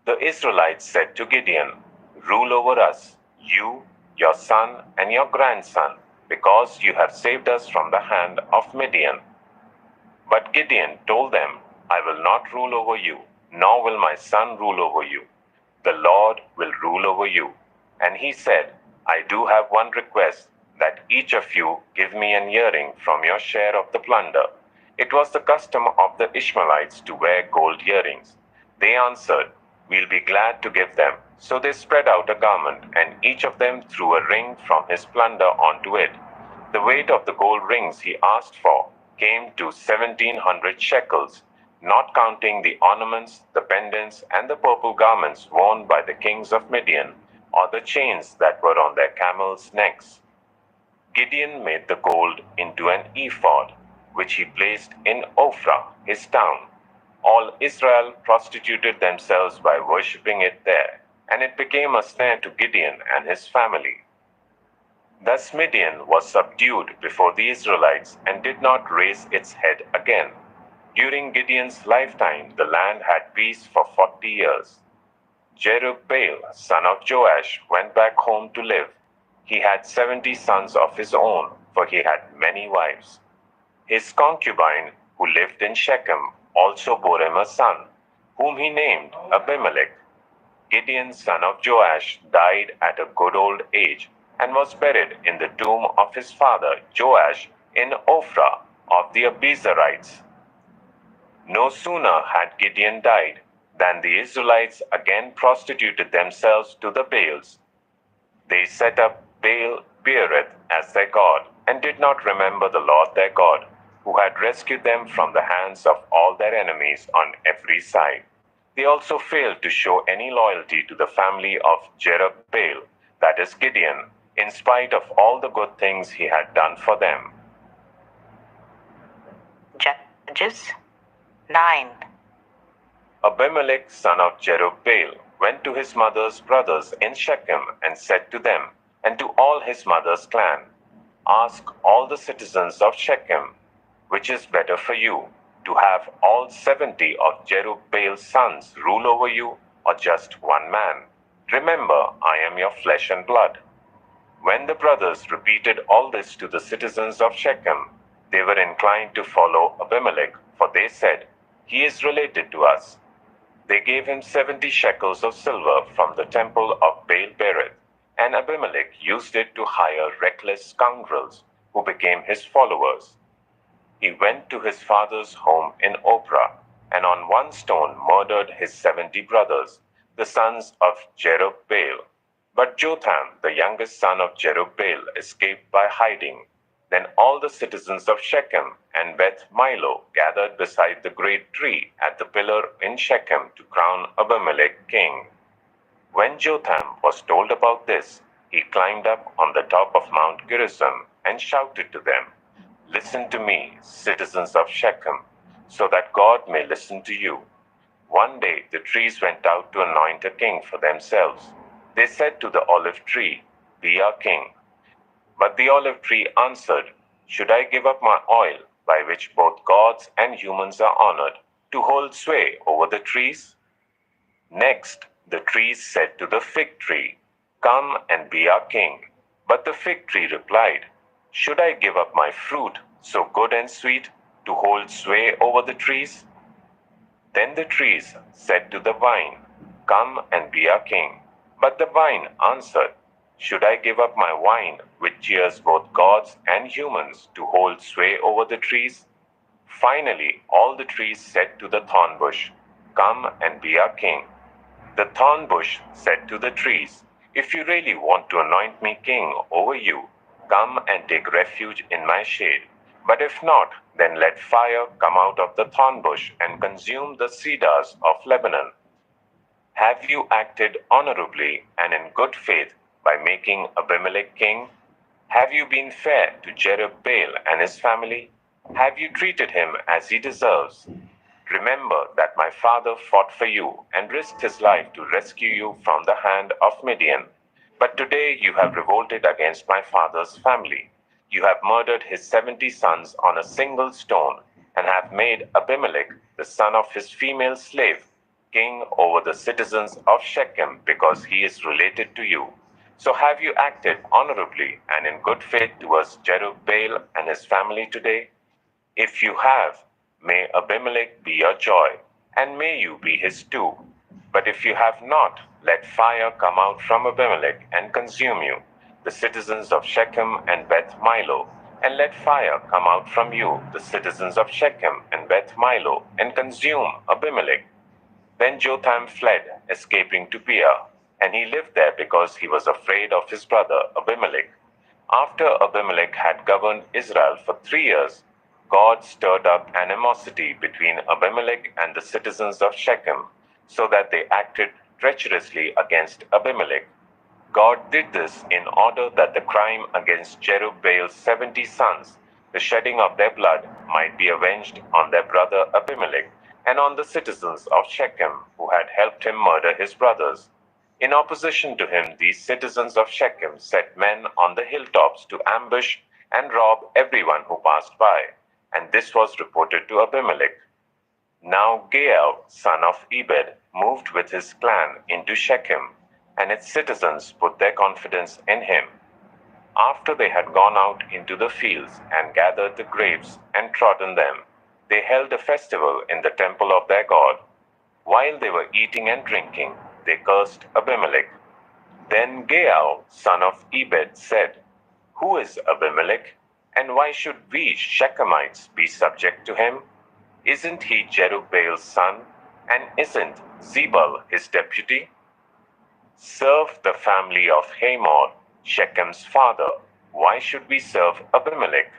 The Israelites said to Gideon, "Rule over us, you, your son, and your grandson, because you have saved us from the hand of Midian." But Gideon told them, "I will not rule over you, nor will my son rule over you. The Lord will rule over you." And he said, "I do have one request, that each of you give me an earring from your share of the plunder." It was the custom of the Ishmaelites to wear gold earrings. They answered, "We'll be glad to give them." So they spread out a garment, and each of them threw a ring from his plunder onto it. The weight of the gold rings he asked for came to 1,700 shekels, not counting the ornaments, the pendants, and the purple garments worn by the kings of Midian, or the chains that were on their camels' necks. Gideon made the gold into an ephod, which he placed in Ophrah, his town. All Israel prostituted themselves by worshipping it there, and it became a snare to Gideon and his family. Thus Midian was subdued before the Israelites and did not raise its head again. During Gideon's lifetime, the land had peace for 40 years. Jerubbaal, son of Joash, went back home to live. He had 70 sons of his own, for he had many wives. His concubine, who lived in Shechem, also bore him a son, whom he named Abimelech. Gideon, son of Joash, died at a good old age and was buried in the tomb of his father Joash in Ophrah of the Abiezrites. No sooner had Gideon died than the Israelites again prostituted themselves to the Baals. They set up Baal Berith as their god and did not remember the Lord their God, who had rescued them from the hands of all their enemies on every side. They also failed to show any loyalty to the family of Jerubbaal, that is Gideon, in spite of all the good things he had done for them. Judges 9. Abimelech, son of Jerubbaal, went to his mother's brothers in Shechem and said to them, and to all his mother's clan, "Ask all the citizens of Shechem, which is better for you, to have all 70 of Jerubbaal's sons rule over you, or just one man? Remember, I am your flesh and blood." When the brothers repeated all this to the citizens of Shechem, they were inclined to follow Abimelech, for they said, "He is related to us." They gave him 70 shekels of silver from the temple of Baal Berith, and Abimelech used it to hire reckless scoundrels who became his followers. He went to his father's home in Ophrah, and on one stone murdered his 70 brothers, the sons of Jerubbaal. But Jotham, the youngest son of Jerubbaal, escaped by hiding. Then all the citizens of Shechem and Beth Milo gathered beside the great tree at the pillar in Shechem to crown Abimelech king. When Jotham was told about this, he climbed up on the top of Mount Gerizim and shouted to them, "Listen to me, citizens of Shechem, so that God may listen to you." One day the trees went out to anoint a king for themselves. They said to the olive tree, "Be our king." But the olive tree answered, "Should I give up my oil, by which both gods and humans are honored, to hold sway over the trees?" Next, the trees said to the fig tree, "Come and be our king." But the fig tree replied, "Should I give up my fruit, so good and sweet, to hold sway over the trees?" Then the trees said to the vine, "Come and be our king." But the vine answered, "Should I give up my wine, which cheers both gods and humans, to hold sway over the trees?" Finally, all the trees said to the thorn bush, "Come and be our king." The thorn bush said to the trees, "If you really want to anoint me king over you, come and take refuge in my shade. But if not, then let fire come out of the thorn bush and consume the cedars of Lebanon." Have you acted honorably and in good faith by making Abimelech king? Have you been fair to Jerubbaal and his family? Have you treated him as he deserves? Remember that my father fought for you and risked his life to rescue you from the hand of Midian. But today you have revolted against my father's family. You have murdered his 70 sons on a single stone and have made Abimelech, the son of his female slave, king over the citizens of Shechem because he is related to you. So have you acted honorably and in good faith towards Jerubbaal and his family today? If you have, may Abimelech be your joy, and may you be his too. But if you have not, let fire come out from Abimelech and consume you, the citizens of Shechem and Beth Milo, and let fire come out from you, the citizens of Shechem and Beth Milo, and consume Abimelech. Then Jotham fled, escaping to Peah, and he lived there because he was afraid of his brother Abimelech. After Abimelech had governed Israel for 3 years, God stirred up animosity between Abimelech and the citizens of Shechem, so that they acted treacherously against Abimelech. God did this in order that the crime against Jerubbaal's 70 sons, the shedding of their blood, might be avenged on their brother Abimelech and on the citizens of Shechem who had helped him murder his brothers. In opposition to him, these citizens of Shechem set men on the hilltops to ambush and rob everyone who passed by, and this was reported to Abimelech. Now Gaal, son of Ebed, moved with his clan into Shechem, and its citizens put their confidence in him. After they had gone out into the fields and gathered the grapes and trodden them, they held a festival in the temple of their God. While they were eating and drinking, they cursed Abimelech. Then Gaal, son of Ebed, said, "Who is Abimelech, and why should we Shechemites be subject to him? Isn't he Jerubbaal's son, and isn't Zebul his deputy? Serve the family of Hamor, Shechem's father. Why should we serve Abimelech?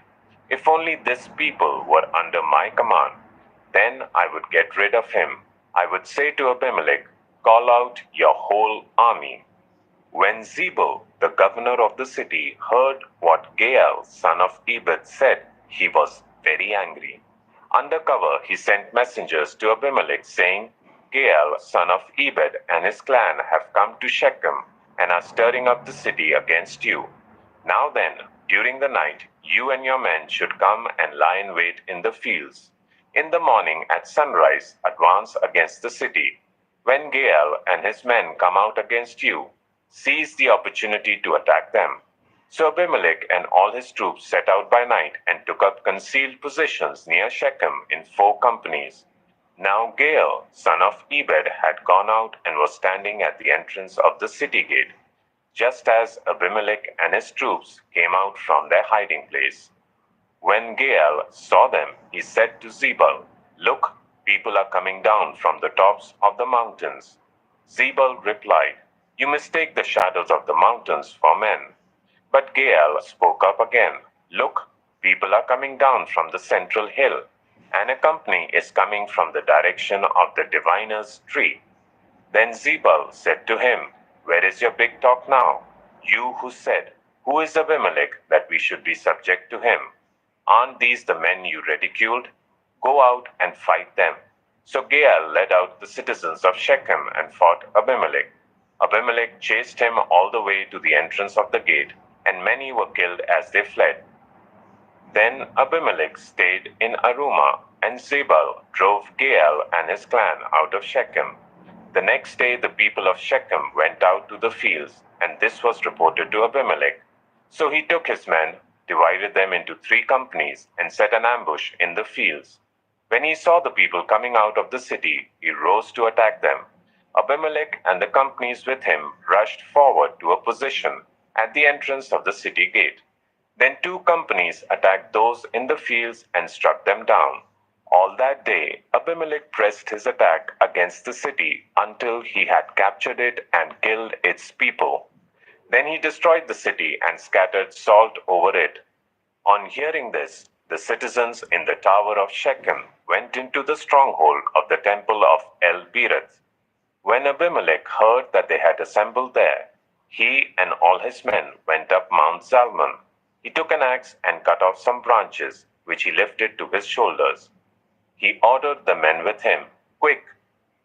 If only this people were under my command, then I would get rid of him. I would say to Abimelech, call out your whole army." When Zebul, the governor of the city, heard what Gaal, son of Ebed, said, he was very angry. Under cover, he sent messengers to Abimelech, saying, "Gaal, son of Ebed, and his clan have come to Shechem and are stirring up the city against you. Now then, during the night, you and your men should come and lie in wait in the fields. In the morning at sunrise, advance against the city. When Gaal and his men come out against you, seize the opportunity to attack them." So Abimelech and all his troops set out by night and took up concealed positions near Shechem in 4 companies. Now Gaal, son of Ebed, had gone out and was standing at the entrance of the city gate, just as Abimelech and his troops came out from their hiding place. When Gaal saw them, he said to Zebul, "Look, people are coming down from the tops of the mountains." Zebul replied, "You mistake the shadows of the mountains for men." But Gaal spoke up again, "Look, people are coming down from the central hill, and a company is coming from the direction of the diviner's tree." Then Zebul said to him, "Where is your big talk now? You who said, 'Who is Abimelech that we should be subject to him?' Aren't these the men you ridiculed? Go out and fight them." So Gaal led out the citizens of Shechem and fought Abimelech. Abimelech chased him all the way to the entrance of the gate, and many were killed as they fled. Then Abimelech stayed in Arumah, and Zebul drove Gaal and his clan out of Shechem. The next day the people of Shechem went out to the fields, and this was reported to Abimelech. So he took his men, divided them into 3 companies, and set an ambush in the fields. When he saw the people coming out of the city, he rose to attack them. Abimelech and the companies with him rushed forward to a position at the entrance of the city gate. Then 2 companies attacked those in the fields and struck them down. All that day, Abimelech pressed his attack against the city until he had captured it and killed its people. Then he destroyed the city and scattered salt over it. On hearing this, the citizens in the tower of Shechem went into the stronghold of the temple of El-Berith. When Abimelech heard that they had assembled there, he and all his men went up Mount Zalmon. He took an axe and cut off some branches, which he lifted to his shoulders. He ordered the men with him, "Quick,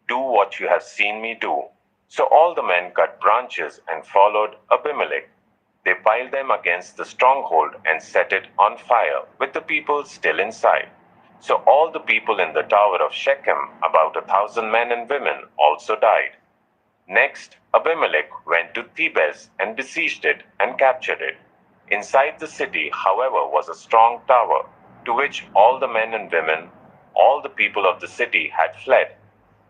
do what you have seen me do." So all the men cut branches and followed Abimelech. They piled them against the stronghold and set it on fire, with the people still inside. So all the people in the tower of Shechem, about 1,000 men and women, also died. Next, Abimelech went to Thebez and besieged it and captured it. Inside the city, however, was a strong tower, to which all the men and women, all the people of the city had fled.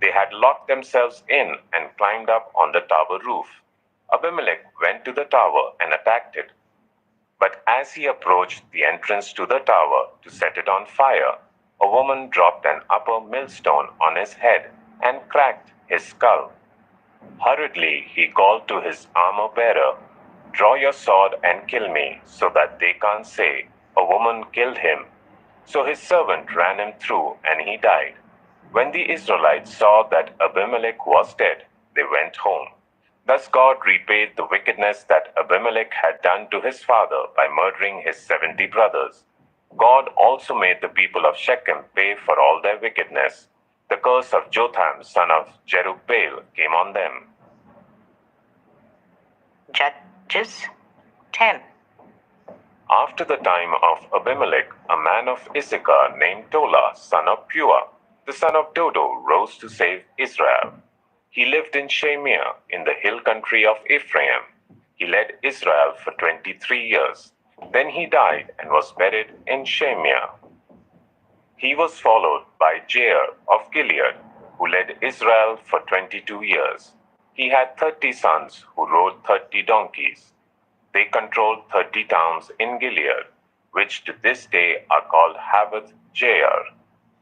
They had locked themselves in and climbed up on the tower roof. Abimelech went to the tower and attacked it. But as he approached the entrance to the tower to set it on fire, a woman dropped an upper millstone on his head and cracked his skull. Hurriedly, he called to his armor-bearer, "Draw your sword and kill me, so that they can't say, 'A woman killed him.'" So his servant ran him through, and he died. When the Israelites saw that Abimelech was dead, they went home. Thus God repaid the wickedness that Abimelech had done to his father by murdering his 70 brothers. God also made the people of Shechem pay for all their wickedness. The curse of Jotham, son of Jerubbaal, came on them. Judges 10. After the time of Abimelech, a man of Issachar named Tola, son of Pua, the son of Dodo, rose to save Israel. He lived in Shamir, in the hill country of Ephraim. He led Israel for 23 years. Then he died and was buried in Shamir. He was followed by Jair of Gilead, who led Israel for 22 years. He had 30 sons who rode 30 donkeys. They controlled 30 towns in Gilead, which to this day are called Havoth Jair.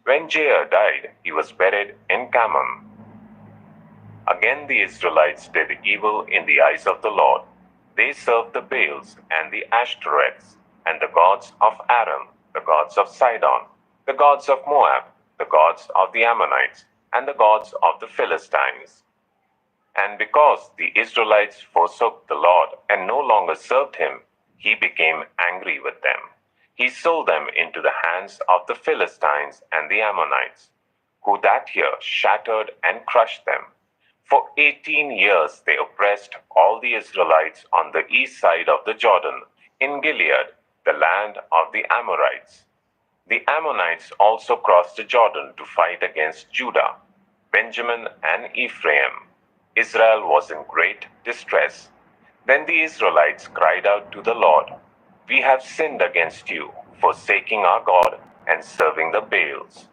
When Jair died, he was buried in Kamam. Again the Israelites did evil in the eyes of the Lord. They served the Baals and the Ashtoreths, and the gods of Aram, the gods of Sidon, the gods of Moab, the gods of the Ammonites, and the gods of the Philistines. And because the Israelites forsook the Lord and no longer served him, he became angry with them. He sold them into the hands of the Philistines and the Ammonites, who that year shattered and crushed them. For 18 years they oppressed all the Israelites on the east side of the Jordan, in Gilead, the land of the Amorites. The Ammonites also crossed the Jordan to fight against Judah, Benjamin, and Ephraim. Israel was in great distress. Then the Israelites cried out to the Lord, "We have sinned against you, forsaking our God and serving the Baals."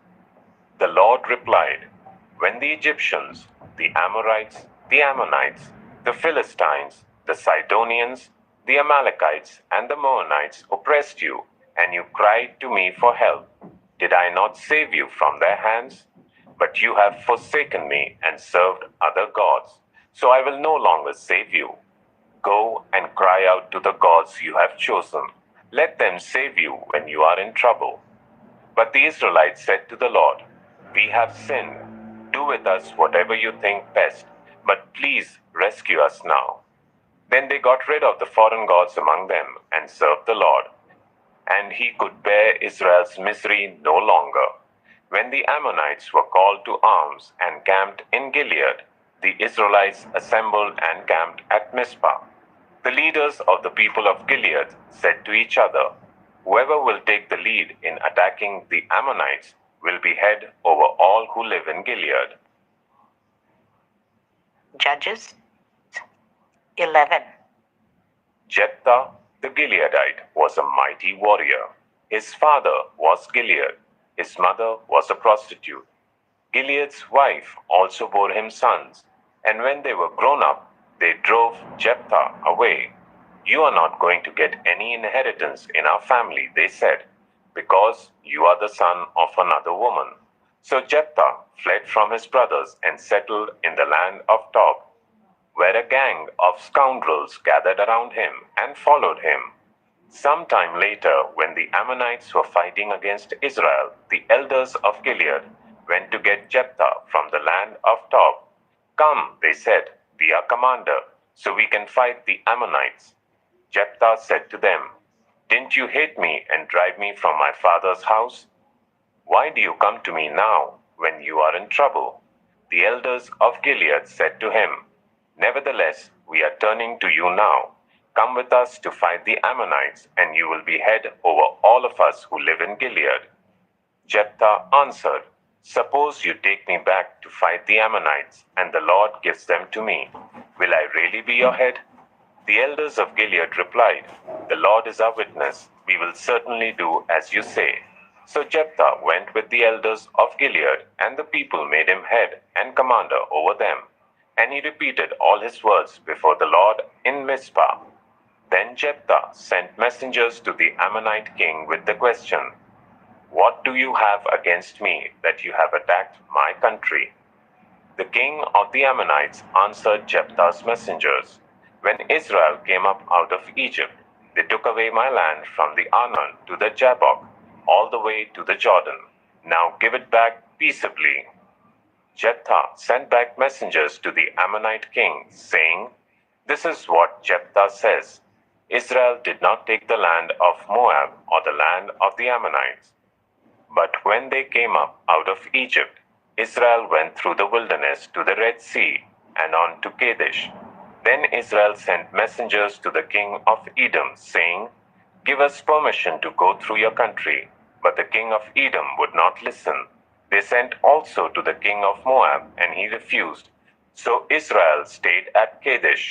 The Lord replied, "When the Egyptians, the Amorites, the Ammonites, the Philistines, the Sidonians, the Amalekites, and the Maonites oppressed you, and you cried to me for help, did I not save you from their hands? But you have forsaken me and served other gods, so I will no longer save you. Go and cry out to the gods you have chosen. Let them save you when you are in trouble." But the Israelites said to the Lord, "We have sinned. Do with us whatever you think best, but please rescue us now." Then they got rid of the foreign gods among them and served the Lord. And he could bear Israel's misery no longer. When the Ammonites were called to arms and camped in Gilead, the Israelites assembled and camped at Mizpah. The leaders of the people of Gilead said to each other, "Whoever will take the lead in attacking the Ammonites will be head over all who live in Gilead." Judges 11. Jephthah the Gileadite was a mighty warrior. His father was Gilead. His mother was a prostitute. Gilead's wife also bore him sons, and when they were grown up, they drove Jephthah away. "You are not going to get any inheritance in our family," they said, "because you are the son of another woman." So Jephthah fled from his brothers and settled in the land of Tob, where a gang of scoundrels gathered around him and followed him. Some time later, when the Ammonites were fighting against Israel, the elders of Gilead went to get Jephthah from the land of Tob. "Come," they said, "be our commander, so we can fight the Ammonites." Jephthah said to them, "Didn't you hate me and drive me from my father's house? Why do you come to me now when you are in trouble?" The elders of Gilead said to him, "Nevertheless, we are turning to you now. Come with us to fight the Ammonites, and you will be head over all of us who live in Gilead." Jephthah answered, "Suppose you take me back to fight the Ammonites, and the Lord gives them to me. Will I really be your head?" The elders of Gilead replied, "The Lord is our witness. We will certainly do as you say." So Jephthah went with the elders of Gilead, and the people made him head and commander over them. And he repeated all his words before the Lord in Mizpah. Then Jephthah sent messengers to the Ammonite king with the question, "What do you have against me that you have attacked my country?" The king of the Ammonites answered Jephthah's messengers, "When Israel came up out of Egypt, they took away my land from the Arnon to the Jabbok, all the way to the Jordan. Now give it back peaceably." Jephthah sent back messengers to the Ammonite king, saying, "This is what Jephthah says. Israel did not take the land of Moab or the land of the Ammonites. But when they came up out of Egypt, Israel went through the wilderness to the Red Sea and on to Kadesh. Then Israel sent messengers to the king of Edom, saying, "Give us permission to go through your country." But the king of Edom would not listen. They sent also to the king of Moab, and he refused. So Israel stayed at Kadesh.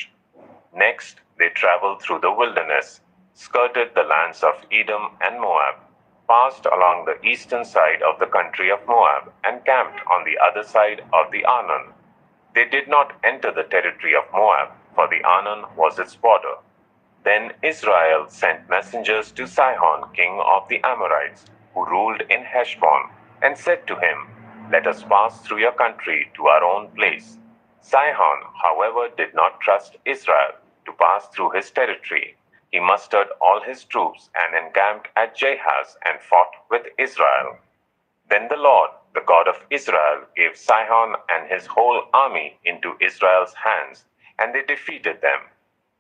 Next, they traveled through the wilderness, skirted the lands of Edom and Moab, passed along the eastern side of the country of Moab, and camped on the other side of the Arnon. They did not enter the territory of Moab, for the Arnon was its border. Then Israel sent messengers to Sihon, king of the Amorites, who ruled in Heshbon, and said to him, "Let us pass through your country to our own place." Sihon, however, did not trust Israel to pass through his territory. He mustered all his troops and encamped at Jahaz and fought with Israel. Then the Lord, the God of Israel, gave Sihon and his whole army into Israel's hands, and they defeated them.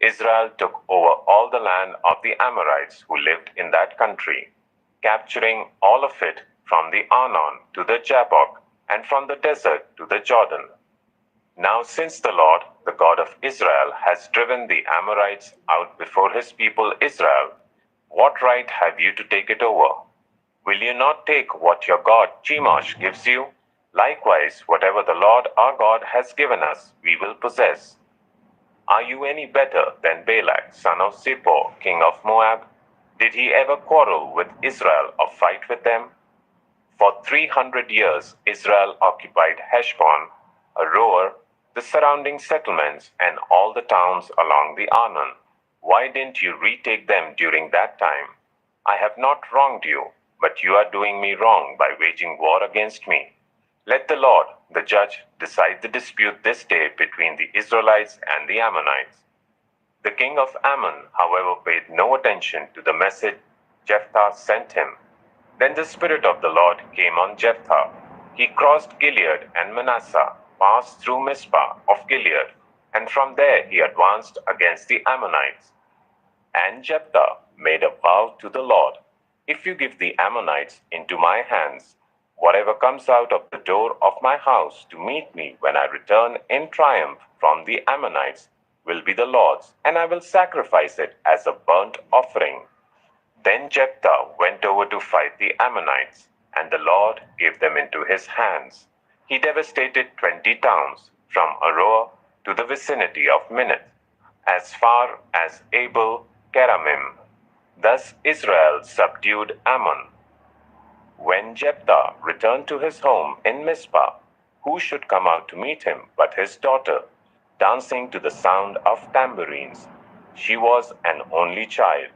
Israel took over all the land of the Amorites who lived in that country, capturing all of it from the Arnon to the Jabbok, and from the desert to the Jordan. Now since the Lord, the God of Israel, has driven the Amorites out before his people Israel, what right have you to take it over? Will you not take what your God Chemosh gives you? Likewise, whatever the Lord our God has given us, we will possess. Are you any better than Balak, son of Zippor, king of Moab? Did he ever quarrel with Israel or fight with them? For 300 years Israel occupied Heshbon, Aroer, the surrounding settlements, and all the towns along the Arnon. Why didn't you retake them during that time? I have not wronged you, but you are doing me wrong by waging war against me. Let the Lord, the judge, decide the dispute this day between the Israelites and the Ammonites. The king of Ammon, however, paid no attention to the message Jephthah sent him. Then the Spirit of the Lord came on Jephthah. He crossed Gilead and Manasseh, passed through Mizpah of Gilead, and from there he advanced against the Ammonites. And Jephthah made a vow to the Lord, "If you give the Ammonites into my hands, whatever comes out of the door of my house to meet me when I return in triumph from the Ammonites will be the Lord's, and I will sacrifice it as a burnt offering." Then Jephthah went over to fight the Ammonites, and the Lord gave them into his hands. He devastated 20 towns, from Aroer to the vicinity of Minnith, as far as Abel Keramim. Thus Israel subdued Ammon. When Jephthah returned to his home in Mizpah, who should come out to meet him but his daughter, dancing to the sound of tambourines? She was an only child.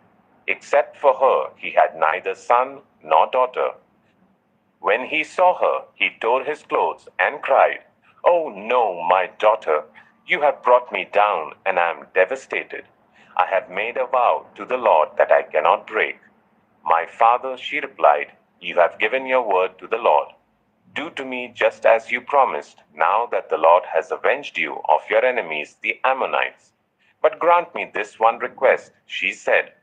Except for her, he had neither son nor daughter. When he saw her, he tore his clothes and cried, "Oh no, my daughter, you have brought me down, and I am devastated. I have made a vow to the Lord that I cannot break." "My father," she replied, "you have given your word to the Lord. Do to me just as you promised, now that the Lord has avenged you of your enemies, the Ammonites. But grant me this one request," she said.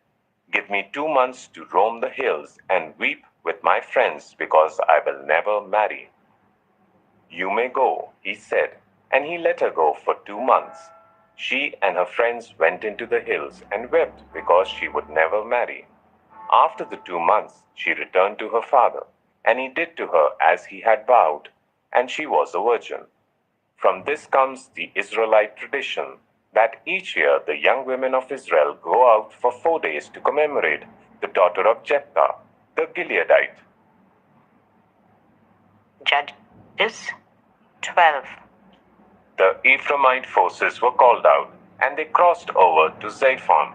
"Give me 2 months to roam the hills and weep with my friends because I will never marry." "You may go," he said, and he let her go for 2 months. She and her friends went into the hills and wept because she would never marry. After the 2 months, she returned to her father, and he did to her as he had vowed, and she was a virgin. From this comes the Israelite tradition that each year the young women of Israel go out for 4 days to commemorate the daughter of Jephthah, the Gileadite. Judges 12. The Ephraimite forces were called out, and they crossed over to Zaphon.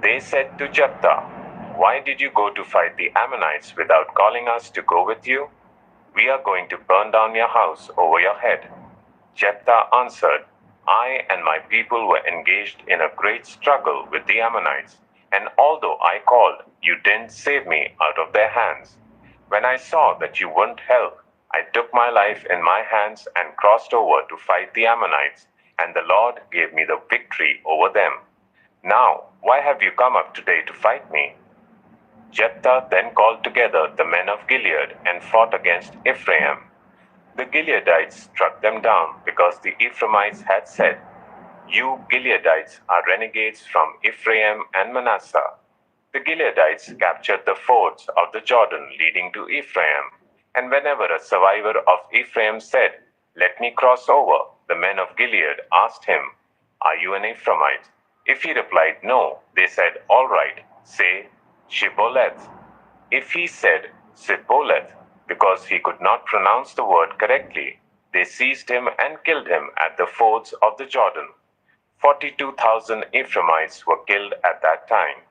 They said to Jephthah, "Why did you go to fight the Ammonites without calling us to go with you? We are going to burn down your house over your head." Jephthah answered, "I and my people were engaged in a great struggle with the Ammonites, and although I called, you didn't save me out of their hands. When I saw that you wouldn't help, I took my life in my hands and crossed over to fight the Ammonites, and the Lord gave me the victory over them. Now, why have you come up today to fight me?" Jephthah then called together the men of Gilead and fought against Ephraim. The Gileadites struck them down because the Ephraimites had said, You Gileadites are renegades from Ephraim and Manasseh. The Gileadites captured the fords of the Jordan leading to Ephraim, and whenever a survivor of Ephraim said, "Let me cross over," the men of Gilead asked him, "Are you an Ephraimite?" If he replied no, they said, "All right, say Shibboleth." If he said Sibboleth, because he could not pronounce the word correctly, they seized him and killed him at the fords of the Jordan. 42,000 Ephraimites were killed at that time.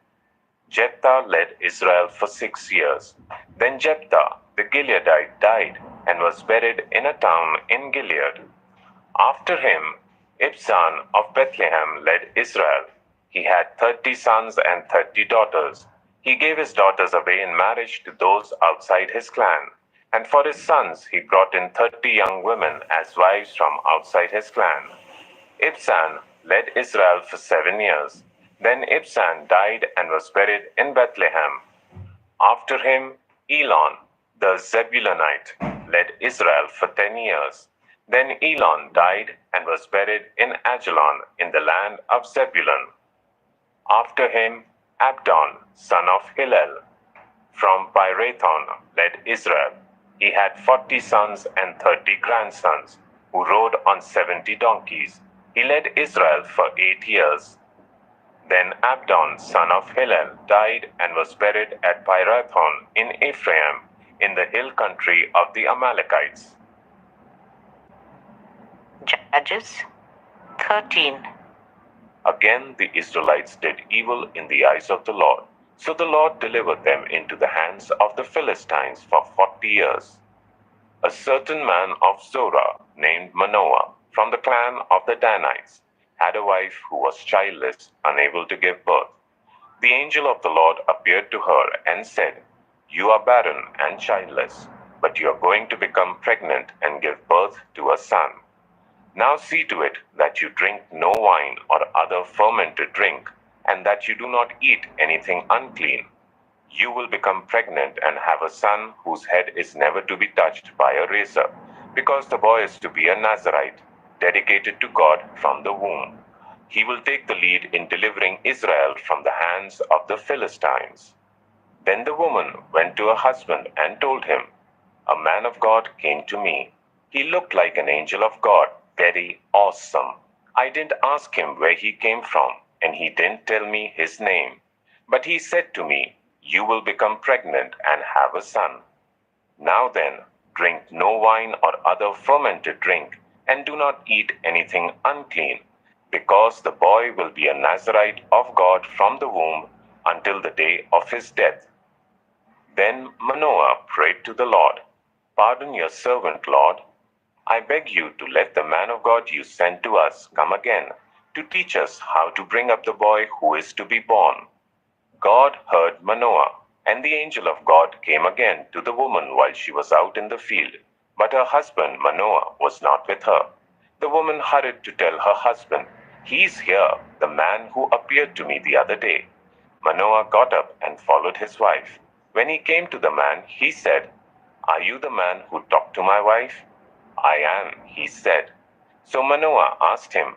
Jephthah led Israel for 6 years. Then Jephthah the Gileadite died and was buried in a town in Gilead. After him, Ibzan of Bethlehem led Israel. He had 30 sons and 30 daughters. He gave his daughters away in marriage to those outside his clan, and for his sons he brought in 30 young women as wives from outside his clan. Ibzan led Israel for 7 years. Then Ibzan died and was buried in Bethlehem. After him, Elon, the Zebulunite, led Israel for 10 years. Then Elon died and was buried in Ajalon in the land of Zebulun. After him, Abdon, son of Hillel, from Pirathon, led Israel. He had 40 sons and 30 grandsons, who rode on 70 donkeys. He led Israel for 8 years. Then Abdon, son of Hillel, died and was buried at Pirathon in Ephraim, in the hill country of the Amalekites. Judges 13. Again the Israelites did evil in the eyes of the Lord. So the Lord delivered them into the hands of the Philistines for 40 years. A certain man of Zorah, named Manoah, from the clan of the Danites, had a wife who was childless, unable to give birth. The angel of the Lord appeared to her and said, "You are barren and childless, but you are going to become pregnant and give birth to a son. Now see to it that you drink no wine or other fermented drink, and that you do not eat anything unclean. You will become pregnant and have a son whose head is never to be touched by a razor, because the boy is to be a Nazirite, dedicated to God from the womb. He will take the lead in delivering Israel from the hands of the Philistines." Then the woman went to her husband and told him, "A man of God came to me. He looked like an angel of God, very awesome. I didn't ask him where he came from, and he didn't tell me his name. But he said to me, 'You will become pregnant and have a son. Now then, drink no wine or other fermented drink, and do not eat anything unclean, because the boy will be a Nazirite of God from the womb until the day of his death.'" Then Manoah prayed to the Lord, "Pardon your servant, Lord. I beg you to let the man of God you sent to us come again, to teach us how to bring up the boy who is to be born." God heard Manoah, and the angel of God came again to the woman while she was out in the field. But her husband Manoah was not with her. The woman hurried to tell her husband, "He's here, the man who appeared to me the other day." Manoah got up and followed his wife. When he came to the man, he said, "Are you the man who talked to my wife?" "I am," he said. So Manoah asked him,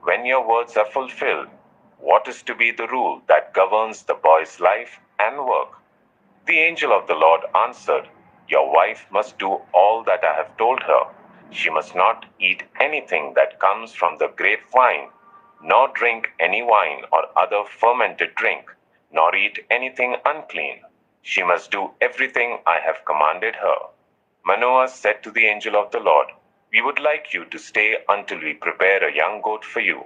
"When your words are fulfilled, what is to be the rule that governs the boy's life and work?" The angel of the Lord answered, "Your wife must do all that I have told her. She must not eat anything that comes from the grapevine, nor drink any wine or other fermented drink, nor eat anything unclean. She must do everything I have commanded her." Manoah said to the angel of the Lord, "We would like you to stay until we prepare a young goat for you."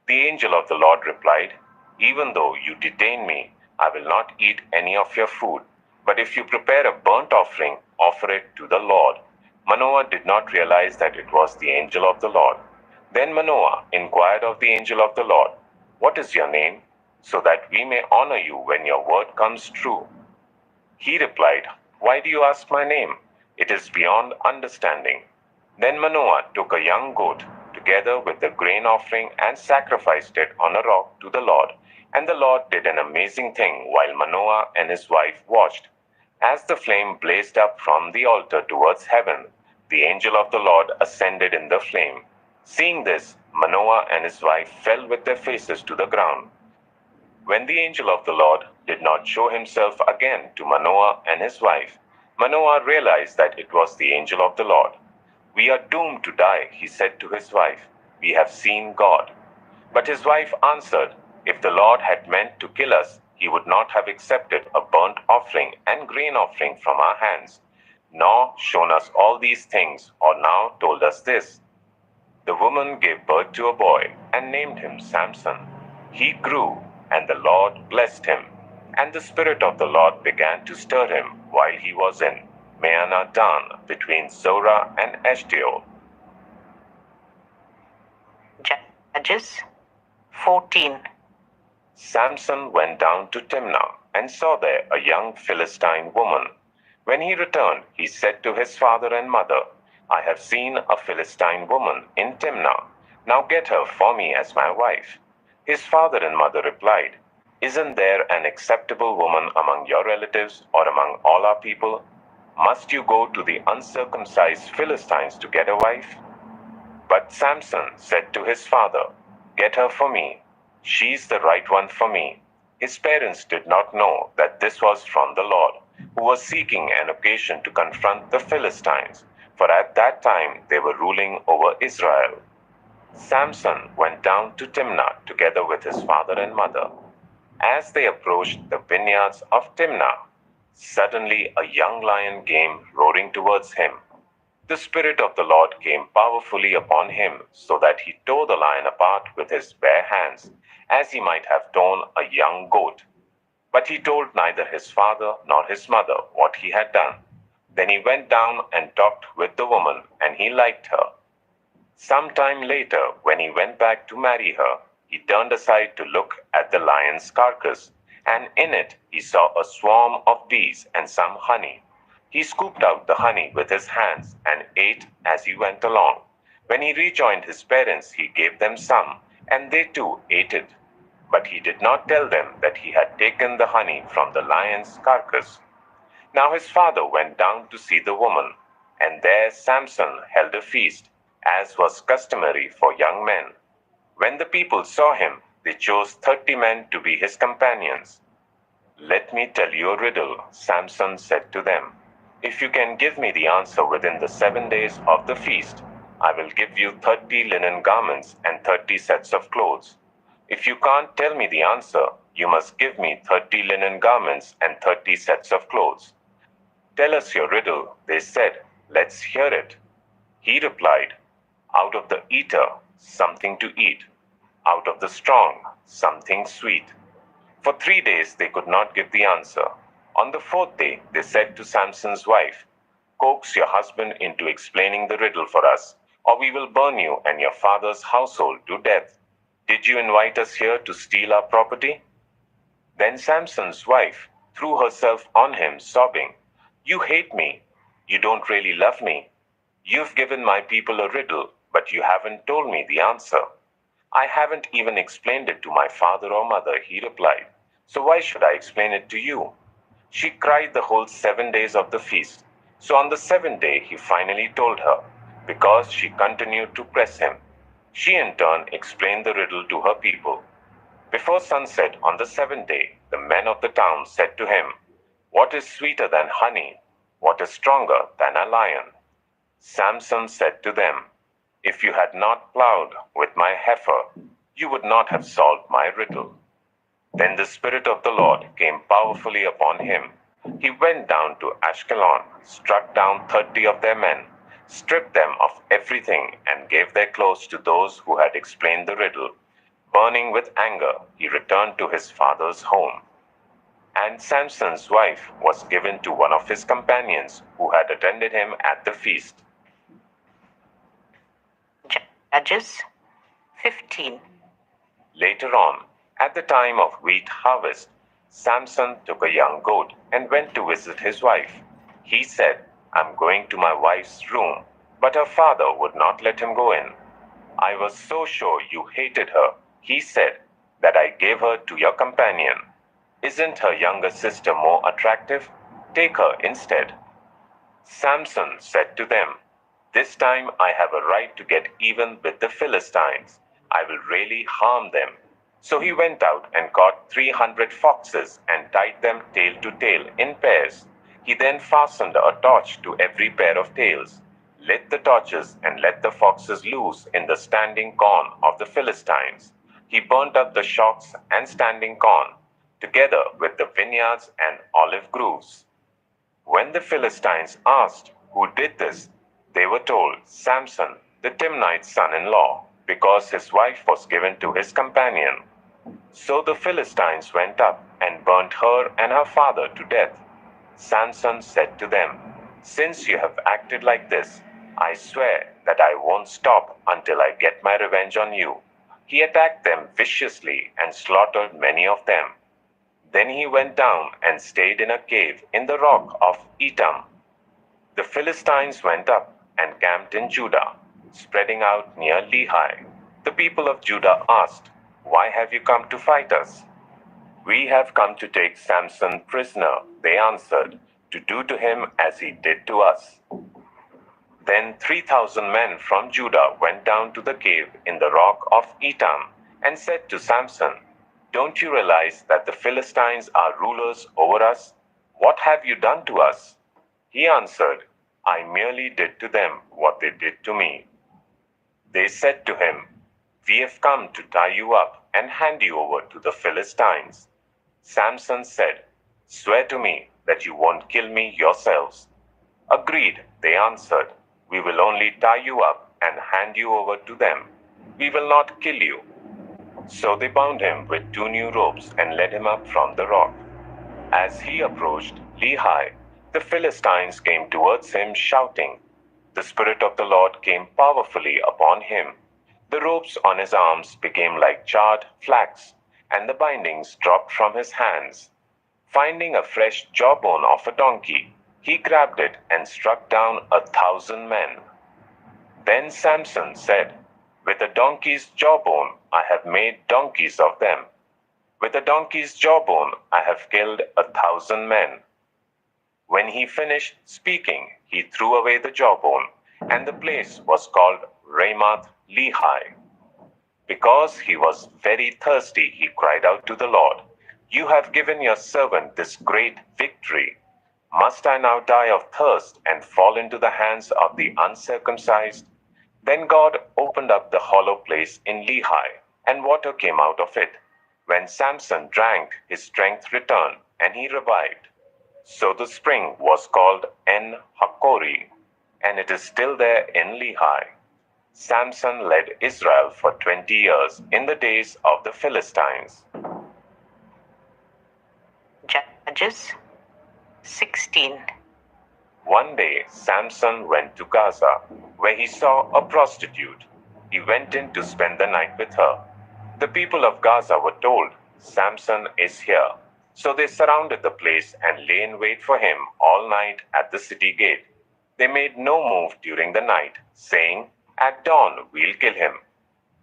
The angel of the Lord replied, "Even though you detain me, I will not eat any of your food. But if you prepare a burnt offering, offer it to the Lord." Manoah did not realize that it was the angel of the Lord. Then Manoah inquired of the angel of the Lord, "What is your name, so that we may honor you when your word comes true?" He replied, "Why do you ask my name? It is beyond understanding." Then Manoah took a young goat, together with the grain offering, and sacrificed it on a rock to the Lord. And the Lord did an amazing thing while Manoah and his wife watched. As the flame blazed up from the altar towards heaven, the angel of the Lord ascended in the flame. Seeing this, Manoah and his wife fell with their faces to the ground. When the angel of the Lord did not show himself again to Manoah and his wife, Manoah realized that it was the angel of the Lord. "We are doomed to die," he said to his wife. "We have seen God." But his wife answered, "If the Lord had meant to kill us, he would not have accepted a burnt offering and grain offering from our hands, nor shown us all these things, or now told us this." The woman gave birth to a boy and named him Samson. He grew, and the Lord blessed him. And the Spirit of the Lord began to stir him while he was in Mahaneh-dan between Zorah and Eshtaol. Judges 14. Samson went down to Timnah and saw there a young Philistine woman. When he returned, he said to his father and mother, "I have seen a Philistine woman in Timnah. Now get her for me as my wife." His father and mother replied, "Isn't there an acceptable woman among your relatives or among all our people? Must you go to the uncircumcised Philistines to get a wife?" But Samson said to his father, "Get her for me. She's the right one for me." His parents did not know that this was from the Lord, who was seeking an occasion to confront the Philistines, for at that time they were ruling over Israel. Samson went down to Timnah together with his father and mother. As they approached the vineyards of Timnah, suddenly a young lion came roaring towards him. The Spirit of the Lord came powerfully upon him, so that he tore the lion apart with his bare hands, as he might have torn a young goat. But he told neither his father nor his mother what he had done. Then he went down and talked with the woman, and he liked her. Some time later, when he went back to marry her, he turned aside to look at the lion's carcass, and in it he saw a swarm of bees and some honey. He scooped out the honey with his hands and ate as he went along. When he rejoined his parents, he gave them some, and they too ate it. But he did not tell them that he had taken the honey from the lion's carcass. Now his father went down to see the woman, and there Samson held a feast, as was customary for young men. When the people saw him, they chose 30 men to be his companions. "Let me tell you a riddle," Samson said to them. "If you can give me the answer within the 7 days of the feast, I will give you 30 linen garments and 30 sets of clothes. If you can't tell me the answer, you must give me 30 linen garments and 30 sets of clothes." "Tell us your riddle," they said. "Let's hear it." He replied, "Out of the eater, something to eat. Out of the strong, something sweet." For 3 days they could not give the answer. On the 4th day, they said to Samson's wife, "Coax your husband into explaining the riddle for us, or we will burn you and your father's household to death. Did you invite us here to steal our property?" Then Samson's wife threw herself on him, sobbing, "You hate me. You don't really love me. You've given my people a riddle, but you haven't told me the answer." "I haven't even explained it to my father or mother," he replied. "So why should I explain it to you?" She cried the whole 7 days of the feast. So on the 7th day, he finally told her, because she continued to press him. She in turn explained the riddle to her people. Before sunset on the 7th day, the men of the town said to him, "What is sweeter than honey? What is stronger than a lion?" Samson said to them, "If you had not plowed with my heifer, you would not have solved my riddle." Then the Spirit of the Lord came powerfully upon him. He went down to Ashkelon, struck down 30 of their men, stripped them of everything, and gave their clothes to those who had explained the riddle. Burning with anger, he returned to his father's home. And Samson's wife was given to one of his companions who had attended him at the feast. Judges 15. Later on, at the time of wheat harvest, Samson took a young goat and went to visit his wife. He said, "I'm going to my wife's room," but her father would not let him go in. "I was so sure you hated her," he said, "that I gave her to your companion. Isn't her younger sister more attractive? Take her instead." Samson said to them, "This time I have a right to get even with the Philistines. I will really harm them. So he went out and caught 300 foxes and tied them tail to tail in pairs. He then fastened a torch to every pair of tails, lit the torches, and let the foxes loose in the standing corn of the Philistines. He burnt up the shocks and standing corn, together with the vineyards and olive groves. When the Philistines asked who did this, they were told, Samson, the Timnite's son-in-law, because his wife was given to his companion. So the Philistines went up and burnt her and her father to death. Samson said to them, Since you have acted like this, I swear that I won't stop until I get my revenge on you. He attacked them viciously and slaughtered many of them. Then he went down and stayed in a cave in the rock of Etam. The Philistines went up and camped in Judah, spreading out near Lehi. The people of Judah asked, Why have you come to fight us? We have come to take Samson prisoner, they answered, to do to him as he did to us. Then 3,000 men from Judah went down to the cave in the rock of Etam and said to Samson, Don't you realize that the Philistines are rulers over us? What have you done to us? He answered, I merely did to them what they did to me. They said to him, We have come to tie you up and hand you over to the Philistines. Samson said, Swear to me that you won't kill me yourselves. Agreed, they answered. We will only tie you up and hand you over to them. We will not kill you. So they bound him with 2 new ropes and led him up from the rock. As he approached Lehi, the Philistines came towards him shouting. The Spirit of the Lord came powerfully upon him. The ropes on his arms became like charred flax, and the bindings dropped from his hands. Finding a fresh jawbone of a donkey, he grabbed it and struck down 1,000 men. Then Samson said, With a donkey's jawbone I have made donkeys of them. With a donkey's jawbone I have killed 1,000 men. When he finished speaking, he threw away the jawbone, and the place was called Ramath Lehi. Because he was very thirsty, he cried out to the Lord, You have given your servant this great victory. Must I now die of thirst and fall into the hands of the uncircumcised? Then God opened up the hollow place in Lehi, and water came out of it. When Samson drank, his strength returned, and he revived. So the spring was called En Hakkore, and it is still there in Lehi. Samson led Israel for 20 years in the days of the Philistines. Judges 16. One day, Samson went to Gaza, where he saw a prostitute. He went in to spend the night with her. The people of Gaza were told, Samson is here. So they surrounded the place and lay in wait for him all night at the city gate. They made no move during the night, saying, At dawn we'll kill him.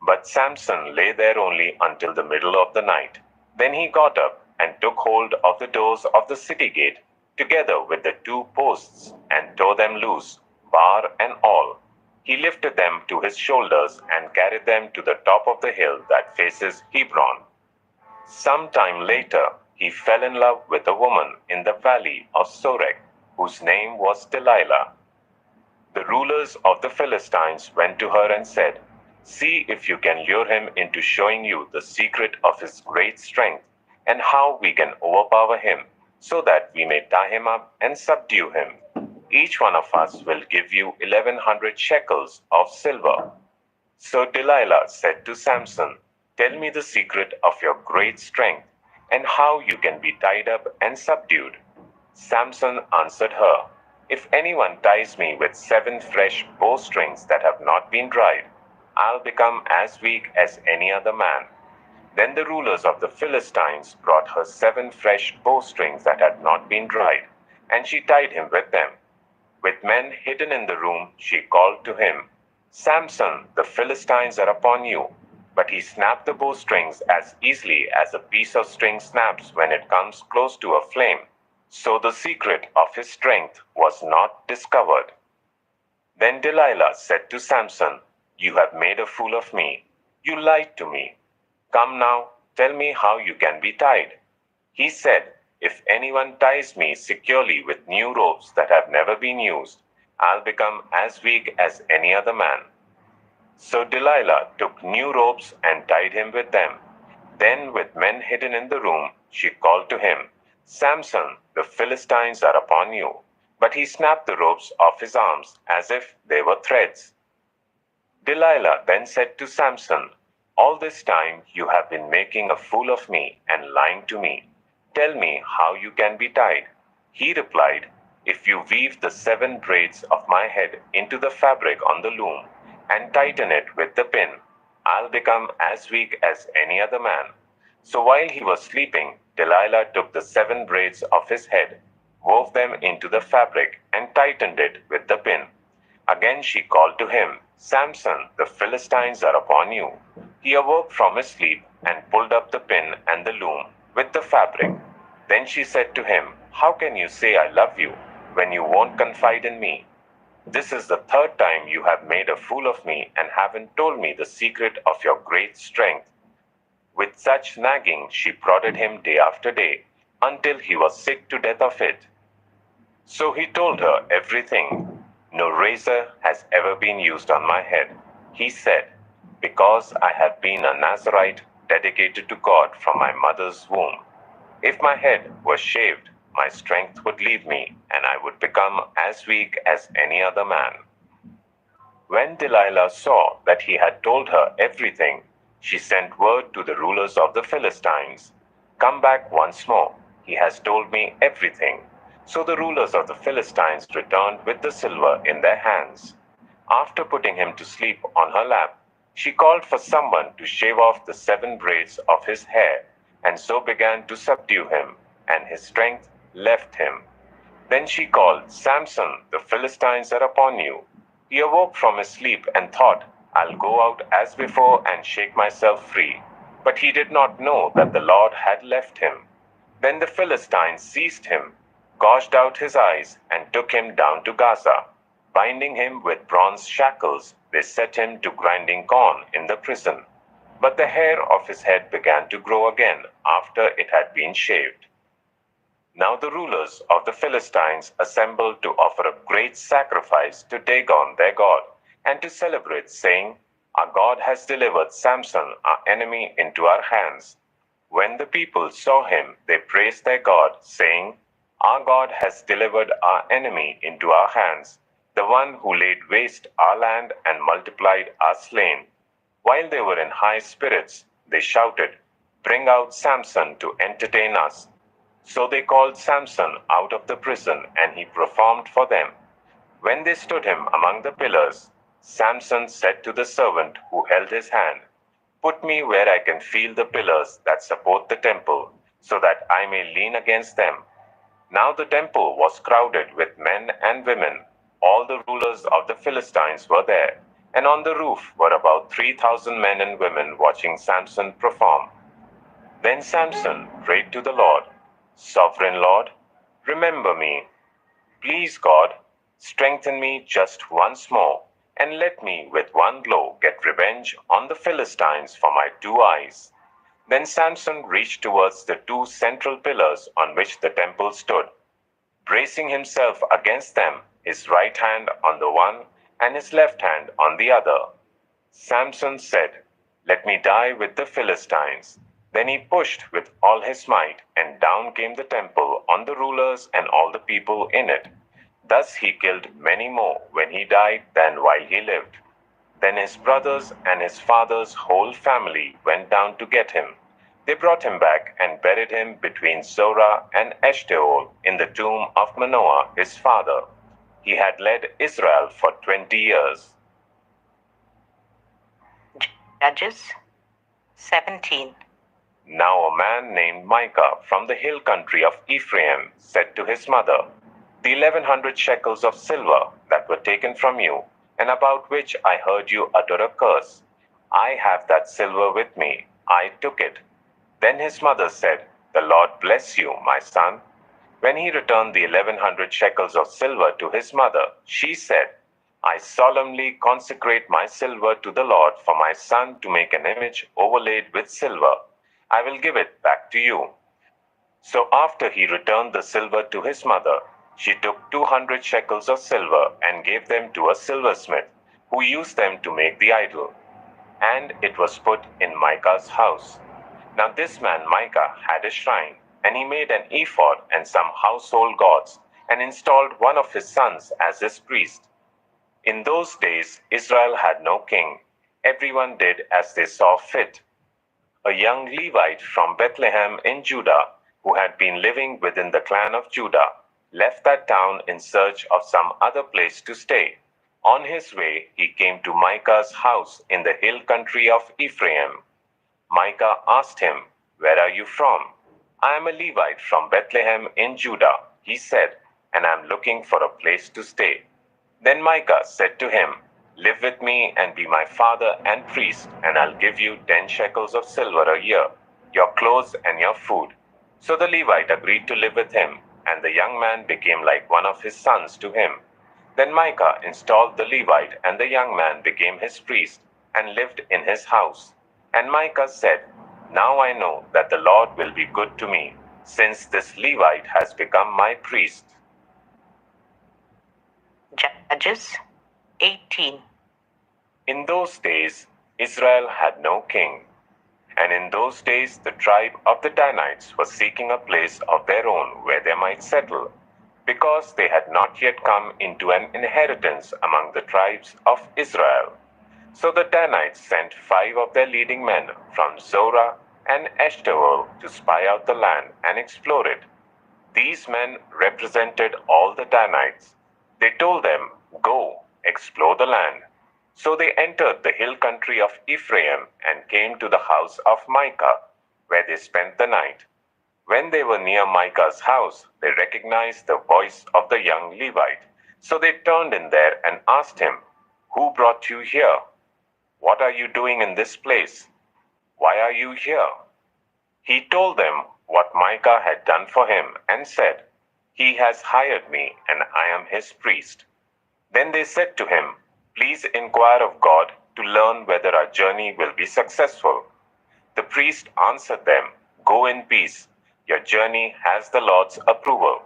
But Samson lay there only until the middle of the night. Then he got up and took hold of the doors of the city gate, together with the 2 posts, and tore them loose, bar and all. He lifted them to his shoulders and carried them to the top of the hill that faces Hebron. Some time later, he fell in love with a woman in the valley of Sorek, whose name was Delilah. The rulers of the Philistines went to her and said, See if you can lure him into showing you the secret of his great strength and how we can overpower him, so that we may tie him up and subdue him. Each one of us will give you 1,100 shekels of silver. So Delilah said to Samson, Tell me the secret of your great strength and how you can be tied up and subdued. Samson answered her, If anyone ties me with 7 fresh bowstrings that have not been dried, I'll become as weak as any other man. Then the rulers of the Philistines brought her 7 fresh bowstrings that had not been dried, and she tied him with them. With men hidden in the room, she called to him, Samson, the Philistines are upon you. But he snapped the bowstrings as easily as a piece of string snaps when it comes close to a flame. So the secret of his strength was not discovered. Then Delilah said to Samson, You have made a fool of me. You lied to me. Come now, tell me how you can be tied. He said, If anyone ties me securely with new ropes that have never been used, I'll become as weak as any other man. So Delilah took new ropes and tied him with them. Then, with men hidden in the room, she called to him, Samson, the Philistines are upon you. But he snapped the ropes off his arms as if they were threads. Delilah then said to Samson, All this time you have been making a fool of me and lying to me. Tell me how you can be tied. He replied, If you weave the 7 braids of my head into the fabric on the loom and tighten it with the pin, I'll become as weak as any other man. So while he was sleeping, Delilah took the 7 braids of his head, wove them into the fabric, and tightened it with the pin. Again she called to him, Samson, the Philistines are upon you. He awoke from his sleep and pulled up the pin and the loom with the fabric. Then she said to him, How can you say I love you when you won't confide in me? This is the 3rd time you have made a fool of me and haven't told me the secret of your great strength. With such nagging, she prodded him day after day until he was sick to death of it. So he told her everything. No razor has ever been used on my head, he said, because I have been a Nazarite dedicated to God from my mother's womb. If my head was shaved, my strength would leave me, and I would become as weak as any other man. When Delilah saw that he had told her everything, she sent word to the rulers of the Philistines, Come back once more. He has told me everything. So the rulers of the Philistines returned with the silver in their hands. After putting him to sleep on her lap, she called for someone to shave off the 7 braids of his hair, and so began to subdue him, and his strength left him. Then she called, Samson, the Philistines are upon you. He awoke from his sleep and thought, I'll go out as before and shake myself free. But he did not know that the Lord had left him. Then the Philistines seized him, gouged out his eyes, and took him down to Gaza. Binding him with bronze shackles, they set him to grinding corn in the prison. But the hair of his head began to grow again after it had been shaved. Now the rulers of the Philistines assembled to offer a great sacrifice to Dagon their god, and to celebrate, saying, Our God has delivered Samson, our enemy, into our hands. When the people saw him, they praised their God, saying, Our God has delivered our enemy into our hands, the one who laid waste our land and multiplied our slain. While they were in high spirits, they shouted, Bring out Samson to entertain us. So they called Samson out of the prison, and he performed for them. When they stood him among the pillars, Samson said to the servant who held his hand, Put me where I can feel the pillars that support the temple, so that I may lean against them. Now the temple was crowded with men and women. All the rulers of the Philistines were there, and on the roof were about 3,000 men and women watching Samson perform. Then Samson prayed to the Lord, Sovereign Lord, remember me. Please, God, strengthen me just once more, and let me with one blow get revenge on the Philistines for my 2 eyes. Then Samson reached towards the 2 central pillars on which the temple stood. Bracing himself against them, his right hand on the one and his left hand on the other, Samson said, Let me die with the Philistines. Then he pushed with all his might, and down came the temple on the rulers and all the people in it. Thus he killed many more when he died than while he lived. Then his brothers and his father's whole family went down to get him. They brought him back and buried him between Zorah and Eshtaol in the tomb of Manoah his father. He had led Israel for 20 years. Judges 17. Now a man named Micah from the hill country of Ephraim said to his mother, The 1,100 shekels of silver that were taken from you, and about which I heard you utter a curse, I have that silver with me. I took it. Then his mother said, The Lord bless you, my son. When he returned the 1,100 shekels of silver to his mother, she said, I solemnly consecrate my silver to the Lord for my son to make an image overlaid with silver. I will give it back to you. So after he returned the silver to his mother, she took 200 shekels of silver and gave them to a silversmith, who used them to make the idol. And it was put in Micah's house. Now this man Micah had a shrine, and he made an ephod and some household gods, and installed one of his sons as his priest. In those days Israel had no king. Everyone did as they saw fit. A young Levite from Bethlehem in Judah, who had been living within the clan of Judah, left that town in search of some other place to stay. On his way, he came to Micah's house in the hill country of Ephraim. Micah asked him, "Where are you from?" "I am a Levite from Bethlehem in Judah," he said, "and I am looking for a place to stay." Then Micah said to him, "Live with me and be my father and priest, and I'll give you 10 shekels of silver a year, your clothes and your food." So the Levite agreed to live with him, and the young man became like one of his sons to him. Then Micah installed the Levite, and the young man became his priest, and lived in his house. And Micah said, "Now I know that the Lord will be good to me, since this Levite has become my priest." Judges 18. In those days, Israel had no king. And in those days, the tribe of the Danites was seeking a place of their own where they might settle, because they had not yet come into an inheritance among the tribes of Israel. So the Danites sent 5 of their leading men from Zorah and Eshtaol to spy out the land and explore it. These men represented all the Danites. They told them, "Go, explore the land." So they entered the hill country of Ephraim and came to the house of Micah, where they spent the night. When they were near Micah's house, they recognized the voice of the young Levite. So they turned in there and asked him, "Who brought you here? What are you doing in this place? Why are you here?" He told them what Micah had done for him and said, "He has hired me, and I am his priest." Then they said to him, "Please inquire of God to learn whether our journey will be successful." The priest answered them, "Go in peace. Your journey has the Lord's approval."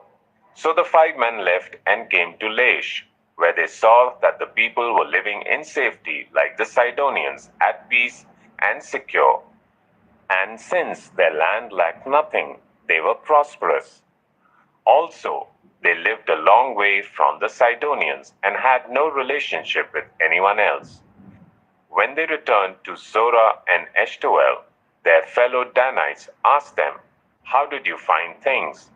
So the 5 men left and came to Laish, where they saw that the people were living in safety like the Sidonians, at peace and secure. And since their land lacked nothing, they were prosperous. Also, they lived a long way from the Sidonians and had no relationship with anyone else. When they returned to Zorah and Eshtaol, their fellow Danites asked them, "How did you find things?"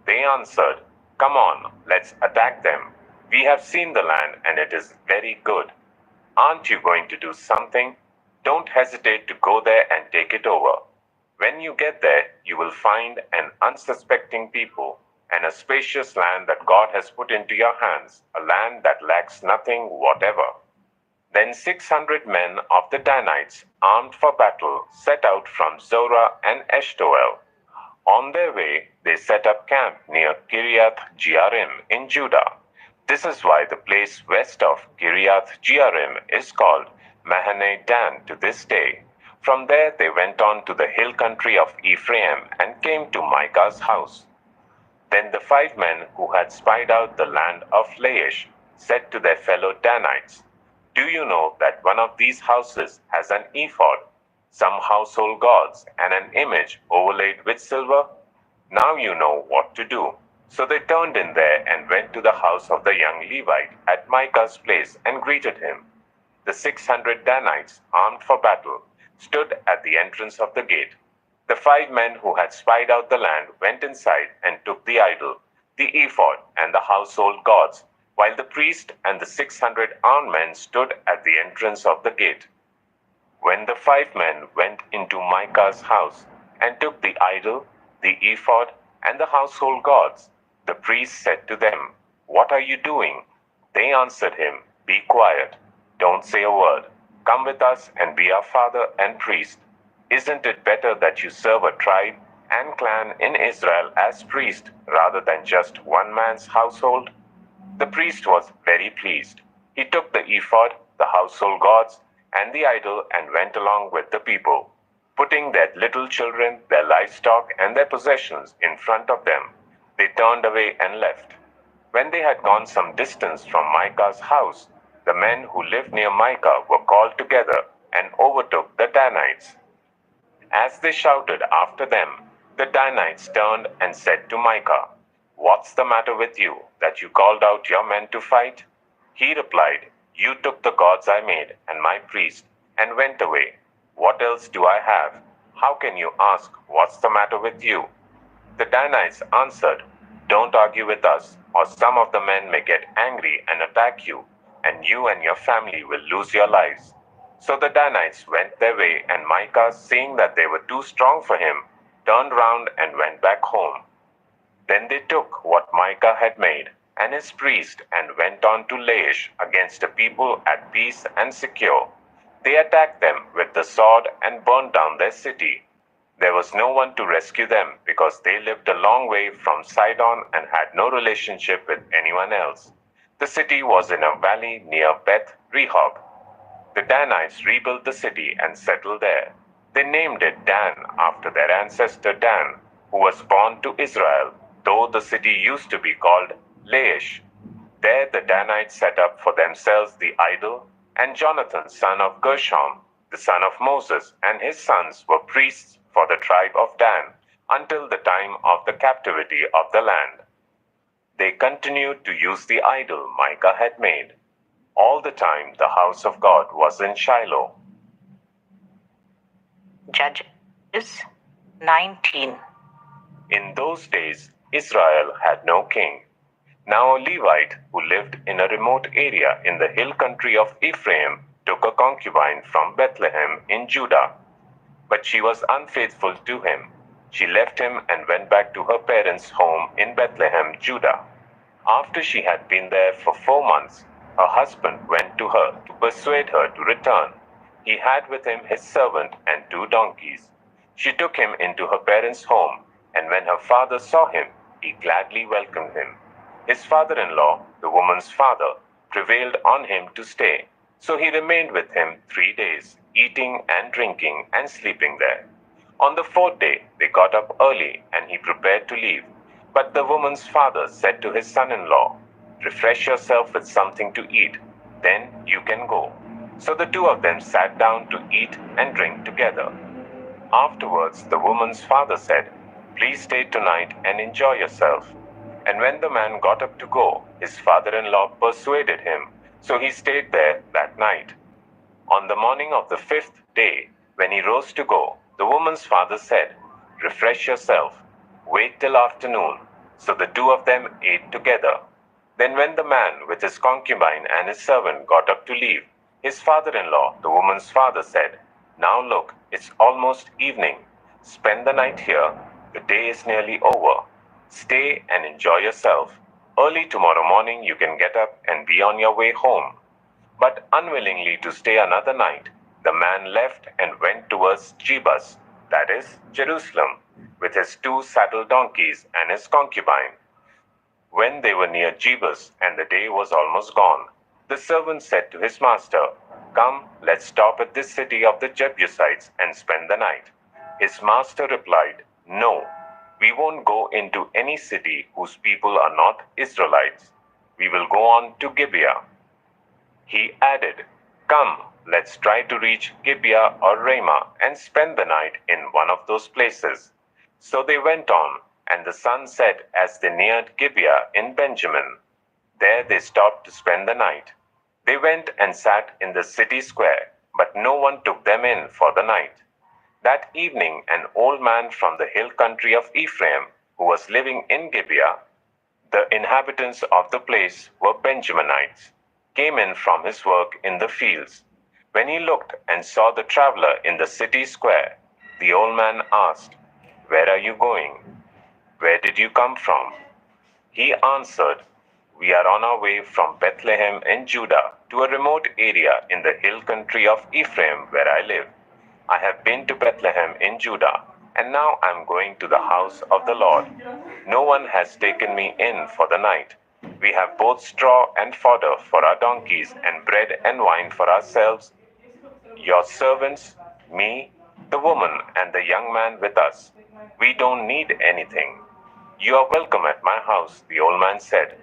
They answered, "Come on, let's attack them. We have seen the land and it is very good. Aren't you going to do something? Don't hesitate to go there and take it over. When you get there, you will find an unsuspecting people and a spacious land that God has put into your hands, a land that lacks nothing whatever." Then 600 men of the Danites, armed for battle, set out from Zorah and Eshtaol. On their way, they set up camp near Kiriath Jearim in Judah. This is why the place west of Kiriath Jearim is called Mahane Dan to this day. From there they went on to the hill country of Ephraim and came to Micah's house. Then the 5 men who had spied out the land of Laish said to their fellow Danites, "Do you know that one of these houses has an ephod, some household gods, and an image overlaid with silver? Now you know what to do." So they turned in there and went to the house of the young Levite at Micah's place and greeted him. The 600 Danites, armed for battle, stood at the entrance of the gate. The 5 men who had spied out the land went inside and took the idol, the ephod, and the household gods, while the priest and the 600 armed men stood at the entrance of the gate. When the 5 men went into Micah's house and took the idol, the ephod, and the household gods, the priest said to them, "What are you doing?" They answered him, "Be quiet. Don't say a word. Come with us and be our father and priest. Isn't it better that you serve a tribe and clan in Israel as priest rather than just one man's household?" The priest was very pleased. He took the ephod, the household gods, and the idol and went along with the people, putting their little children, their livestock, and their possessions in front of them. They turned away and left. When they had gone some distance from Micah's house, the men who lived near Micah were called together and overtook the Danites. As they shouted after them, the Danites turned and said to Micah, "What's the matter with you, that you called out your men to fight?" He replied, "You took the gods I made and my priest and went away. What else do I have? How can you ask, 'What's the matter with you?'" The Danites answered, "Don't argue with us, or some of the men may get angry and attack you, and you and your family will lose your lives." So the Danites went their way, and Micah, seeing that they were too strong for him, turned round and went back home. Then they took what Micah had made, and his priest, and went on to Laish against a people at peace and secure. They attacked them with the sword and burned down their city. There was no one to rescue them because they lived a long way from Sidon and had no relationship with anyone else. The city was in a valley near Beth Rehob. The Danites rebuilt the city and settled there. They named it Dan after their ancestor Dan, who was born to Israel, though the city used to be called Laish. There the Danites set up for themselves the idol, and Jonathan, son of Gershom, the son of Moses, and his sons were priests for the tribe of Dan until the time of the captivity of the land. They continued to use the idol Micah had made. All the time the house of God was in Shiloh. Judges 19. In those days, Israel had no king. Now a Levite who lived in a remote area in the hill country of Ephraim took a concubine from Bethlehem in Judah. But she was unfaithful to him. She left him and went back to her parents' home in Bethlehem, Judah. After she had been there for 4 months, her husband went to her to persuade her to return. He had with him his servant and 2 donkeys. She took him into her parents' home, and when her father saw him, he gladly welcomed him. His father-in-law, the woman's father, prevailed on him to stay, so he remained with him 3 days, eating and drinking and sleeping there. On the 4th day, they got up early, and he prepared to leave. But the woman's father said to his son-in-law, "Refresh yourself with something to eat, then you can go." So the 2 of them sat down to eat and drink together. Afterwards, the woman's father said, "Please stay tonight and enjoy yourself." And when the man got up to go, his father-in-law persuaded him, so he stayed there that night. On the morning of the 5th day, when he rose to go, the woman's father said, "Refresh yourself, wait till afternoon." So the 2 of them ate together. Then when the man with his concubine and his servant got up to leave, his father-in-law, the woman's father, said, "Now look, it's almost evening. Spend the night here. The day is nearly over. Stay and enjoy yourself. Early tomorrow morning you can get up and be on your way home." But unwillingly to stay another night, the man left and went towards Jebus, that is, Jerusalem, with his 2 saddled donkeys and his concubine. When they were near Jebus and the day was almost gone, the servant said to his master, "Come, let's stop at this city of the Jebusites and spend the night." His master replied, "No, we won't go into any city whose people are not Israelites. We will go on to Gibeah." He added, "Come, let's try to reach Gibeah or Ramah and spend the night in one of those places." So they went on, and the sun set as they neared Gibeah in Benjamin. There they stopped to spend the night. They went and sat in the city square, but no one took them in for the night. That evening an old man from the hill country of Ephraim, who was living in Gibeah, the inhabitants of the place were Benjaminites, came in from his work in the fields. When he looked and saw the traveler in the city square, the old man asked, "Where are you going? Where did you come from?" He answered, "We are on our way from Bethlehem in Judah to a remote area in the hill country of Ephraim where I live. I have been to Bethlehem in Judah, and now I am going to the house of the Lord. No one has taken me in for the night." We have both straw and fodder for our donkeys, and bread and wine for ourselves, your servants, me, the woman, and the young man with us. We don't need anything. You are welcome at my house, the old man said.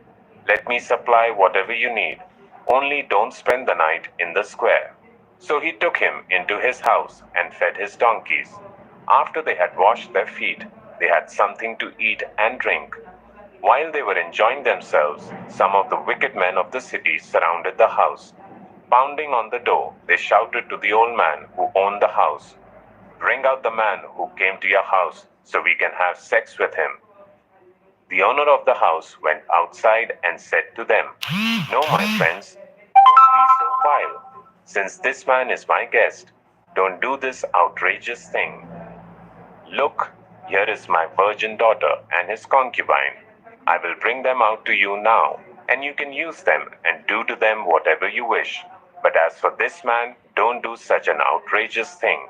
Let me supply whatever you need. Only don't spend the night in the square. So he took him into his house and fed his donkeys. After they had washed their feet, they had something to eat and drink. While they were enjoying themselves, some of the wicked men of the city surrounded the house. Pounding on the door, they shouted to the old man who owned the house, "Bring out the man who came to your house so we can have sex with him." The owner of the house went outside and said to them, "No, my friends, don't be so vile. Since this man is my guest, don't do this outrageous thing. Look, here is my virgin daughter and his concubine. I will bring them out to you now, and you can use them and do to them whatever you wish. But as for this man, don't do such an outrageous thing."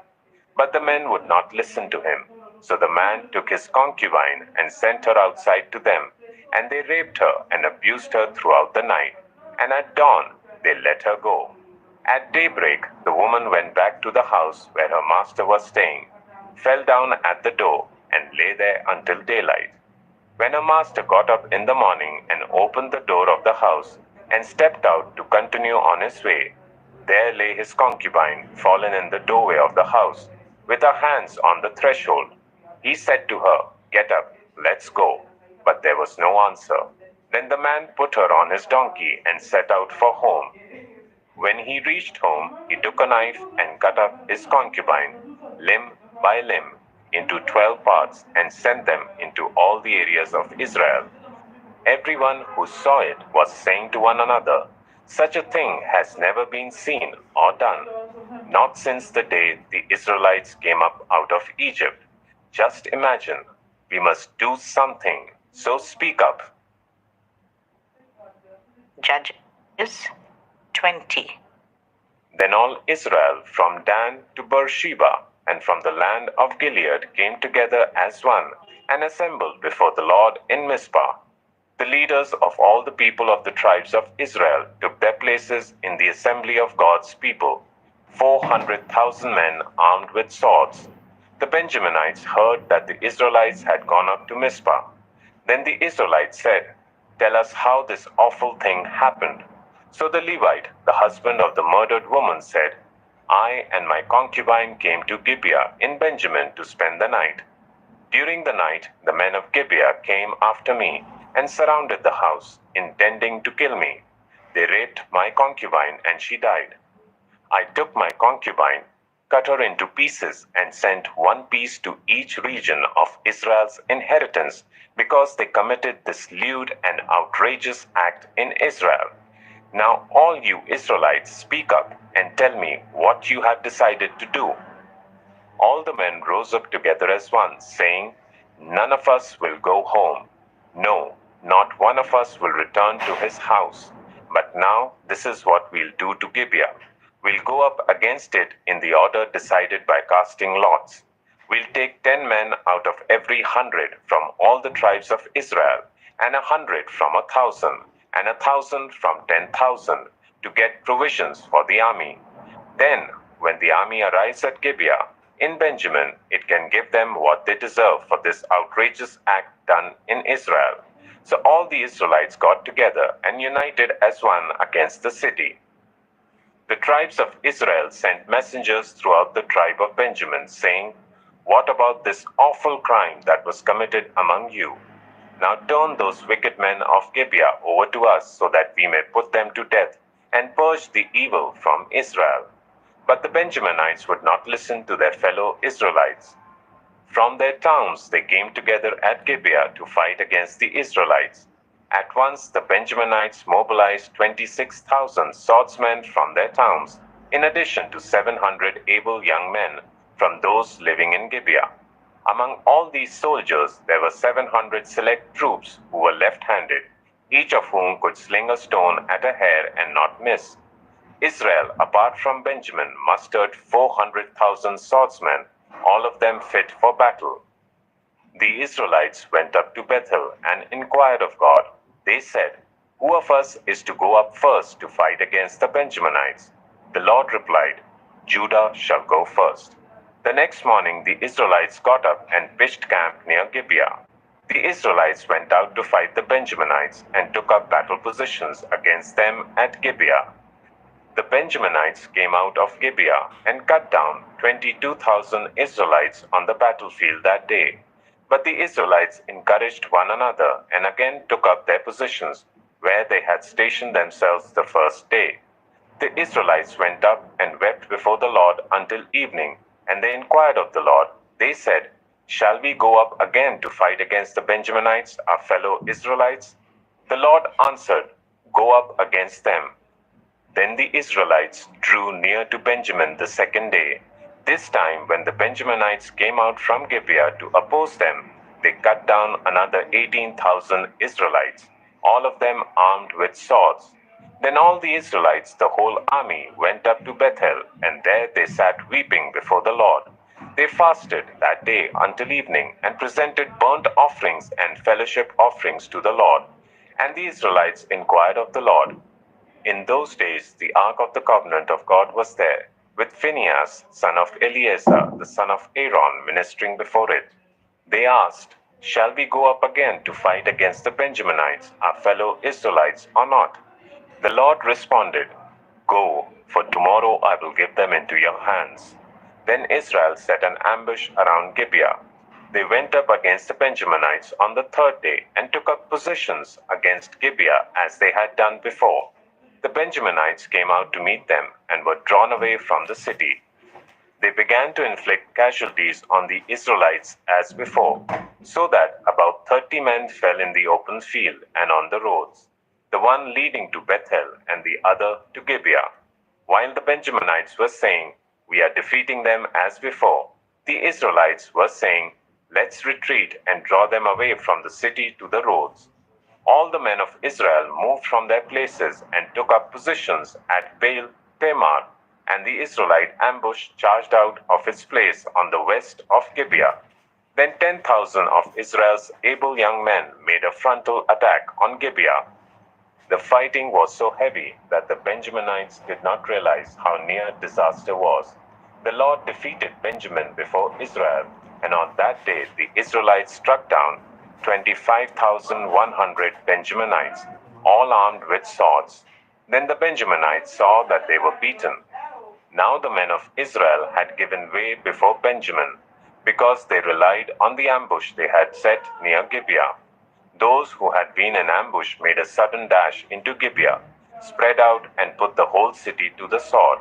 But the men would not listen to him. So the man took his concubine and sent her outside to them, and they raped her and abused her throughout the night. And at dawn, they let her go. At daybreak, the woman went back to the house where her master was staying, fell down at the door, and lay there until daylight. When her master got up in the morning and opened the door of the house and stepped out to continue on his way, there lay his concubine, fallen in the doorway of the house, with her hands on the threshold. He said to her, "Get up, let's go." But there was no answer. Then the man put her on his donkey and set out for home. When he reached home, he took a knife and cut up his concubine, limb by limb, into 12 parts and sent them into all the areas of Israel. Everyone who saw it was saying to one another, "Such a thing has never been seen or done, not since the day the Israelites came up out of Egypt. Just imagine, we must do something, so speak up." Judges 20. Then all Israel from Dan to Beersheba and from the land of Gilead came together as one and assembled before the Lord in Mizpah. The leaders of all the people of the tribes of Israel took their places in the assembly of God's people, 400,000 men armed with swords. The Benjaminites heard that the Israelites had gone up to Mizpah. Then the Israelites said, "Tell us how this awful thing happened." So the Levite, the husband of the murdered woman, said, "I and my concubine came to Gibeah in Benjamin to spend the night. During the night, the men of Gibeah came after me and surrounded the house, intending to kill me. They raped my concubine and she died. I took my concubine, cut her into pieces, and sent one piece to each region of Israel's inheritance because they committed this lewd and outrageous act in Israel. Now all you Israelites, speak up and tell me what you have decided to do." All the men rose up together as one, saying, "None of us will go home. No, not one of us will return to his house. But now this is what we'll do to Gibeah. We'll go up against it in the order decided by casting lots. We'll take 10 men out of every 100 from all the tribes of Israel, and 100 from 1,000, and 1,000 from 10,000, to get provisions for the army. Then, when the army arrives at Gibeah in Benjamin, it can give them what they deserve for this outrageous act done in Israel." So all the Israelites got together and united as one against the city. The tribes of Israel sent messengers throughout the tribe of Benjamin, saying, "What about this awful crime that was committed among you? Now turn those wicked men of Gibeah over to us so that we may put them to death and purge the evil from Israel." But the Benjaminites would not listen to their fellow Israelites. From their towns they came together at Gibeah to fight against the Israelites. At once the Benjaminites mobilized 26,000 swordsmen from their towns, in addition to 700 able young men from those living in Gibeah. Among all these soldiers, there were 700 select troops who were left-handed, each of whom could sling a stone at a hair and not miss. Israel, apart from Benjamin, mustered 400,000 swordsmen, all of them fit for battle. The Israelites went up to Bethel and inquired of God. They said, "Who of us is to go up first to fight against the Benjaminites?" The Lord replied, "Judah shall go first." The next morning the Israelites got up and pitched camp near Gibeah. The Israelites went out to fight the Benjaminites and took up battle positions against them at Gibeah. The Benjaminites came out of Gibeah and cut down 22,000 Israelites on the battlefield that day. But the Israelites encouraged one another and again took up their positions where they had stationed themselves the first day. The Israelites went up and wept before the Lord until evening, and they inquired of the Lord. They said, "Shall we go up again to fight against the Benjaminites, our fellow Israelites?" The Lord answered, "Go up against them." Then the Israelites drew near to Benjamin the second day. This time, when the Benjaminites came out from Gibeah to oppose them, they cut down another 18,000 Israelites, all of them armed with swords. Then all the Israelites, the whole army, went up to Bethel, and there they sat weeping before the Lord. They fasted that day until evening and presented burnt offerings and fellowship offerings to the Lord. And the Israelites inquired of the Lord. In those days the ark of the covenant of God was there, with Phinehas, son of Eleazar, the son of Aaron, ministering before it. They asked, "Shall we go up again to fight against the Benjaminites, our fellow Israelites, or not?" The Lord responded, "Go, for tomorrow I will give them into your hands." Then Israel set an ambush around Gibeah. They went up against the Benjaminites on the third day and took up positions against Gibeah as they had done before. The Benjaminites came out to meet them and were drawn away from the city. They began to inflict casualties on the Israelites as before, so that about 30 men fell in the open field and on the roads, the one leading to Bethel and the other to Gibeah. While the Benjaminites were saying, "We are defeating them as before," the Israelites were saying, "Let's retreat and draw them away from the city to the roads." All the men of Israel moved from their places and took up positions at Baal Tamar, and the Israelite ambush charged out of its place on the west of Gibeah. Then 10,000 of Israel's able young men made a frontal attack on Gibeah. The fighting was so heavy that the Benjaminites did not realize how near disaster was. The Lord defeated Benjamin before Israel, and on that day the Israelites struck down 25,100 Benjaminites, all armed with swords. Then the Benjaminites saw that they were beaten. Now the men of Israel had given way before Benjamin, because they relied on the ambush they had set near Gibeah. Those who had been in ambush made a sudden dash into Gibeah, spread out, and put the whole city to the sword.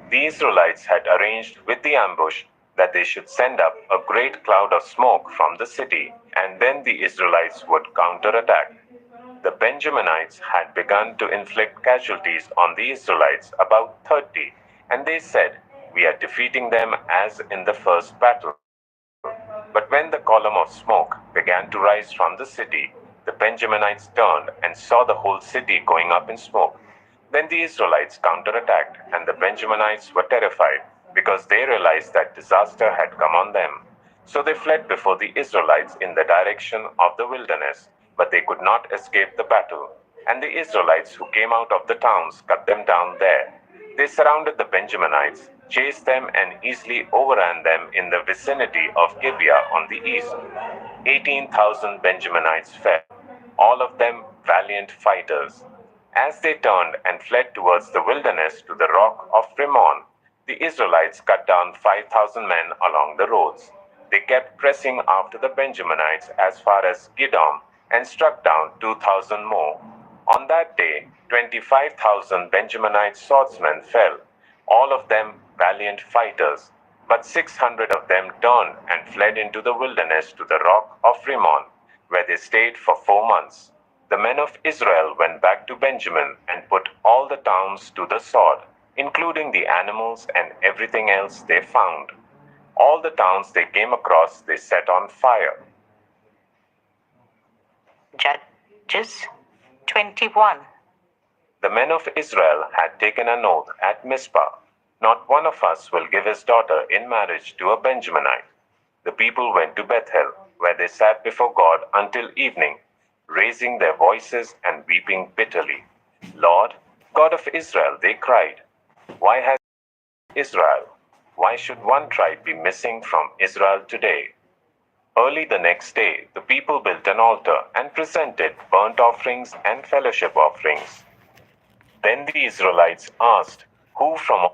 The Israelites had arranged with the ambush that they should send up a great cloud of smoke from the city, and then the Israelites would counterattack. The Benjaminites had begun to inflict casualties on the Israelites, about 30, and they said, "We are defeating them as in the first battle." But when the column of smoke began to rise from the city, the Benjaminites turned and saw the whole city going up in smoke. Then the Israelites counterattacked, and the Benjaminites were terrified, because they realized that disaster had come on them. So they fled before the Israelites in the direction of the wilderness, but they could not escape the battle. And the Israelites who came out of the towns cut them down there. They surrounded the Benjaminites, chased them, and easily overran them in the vicinity of Gibeah on the east. 18,000 Benjaminites fell, all of them valiant fighters. As they turned and fled towards the wilderness to the rock of Rimmon, the Israelites cut down 5,000 men along the roads. They kept pressing after the Benjaminites as far as Gidom and struck down 2,000 more. On that day, 25,000 Benjaminite swordsmen fell, all of them valiant fighters, but 600 of them turned and fled into the wilderness to the rock of Rimmon, where they stayed for 4 months. The men of Israel went back to Benjamin and put all the towns to the sword, including the animals and everything else they found. All the towns they came across they set on fire. Judges 21. The men of Israel had taken an oath at Mizpah. Not one of us will give his daughter in marriage to a Benjaminite. The people went to Bethel, where they sat before God until evening. raising their voices and weeping bitterly. Lord, God of Israel, they cried, why has Israel? Why should one tribe be missing from Israel today? Early the next day, the people built an altar and presented burnt offerings and fellowship offerings. Then the Israelites asked, who from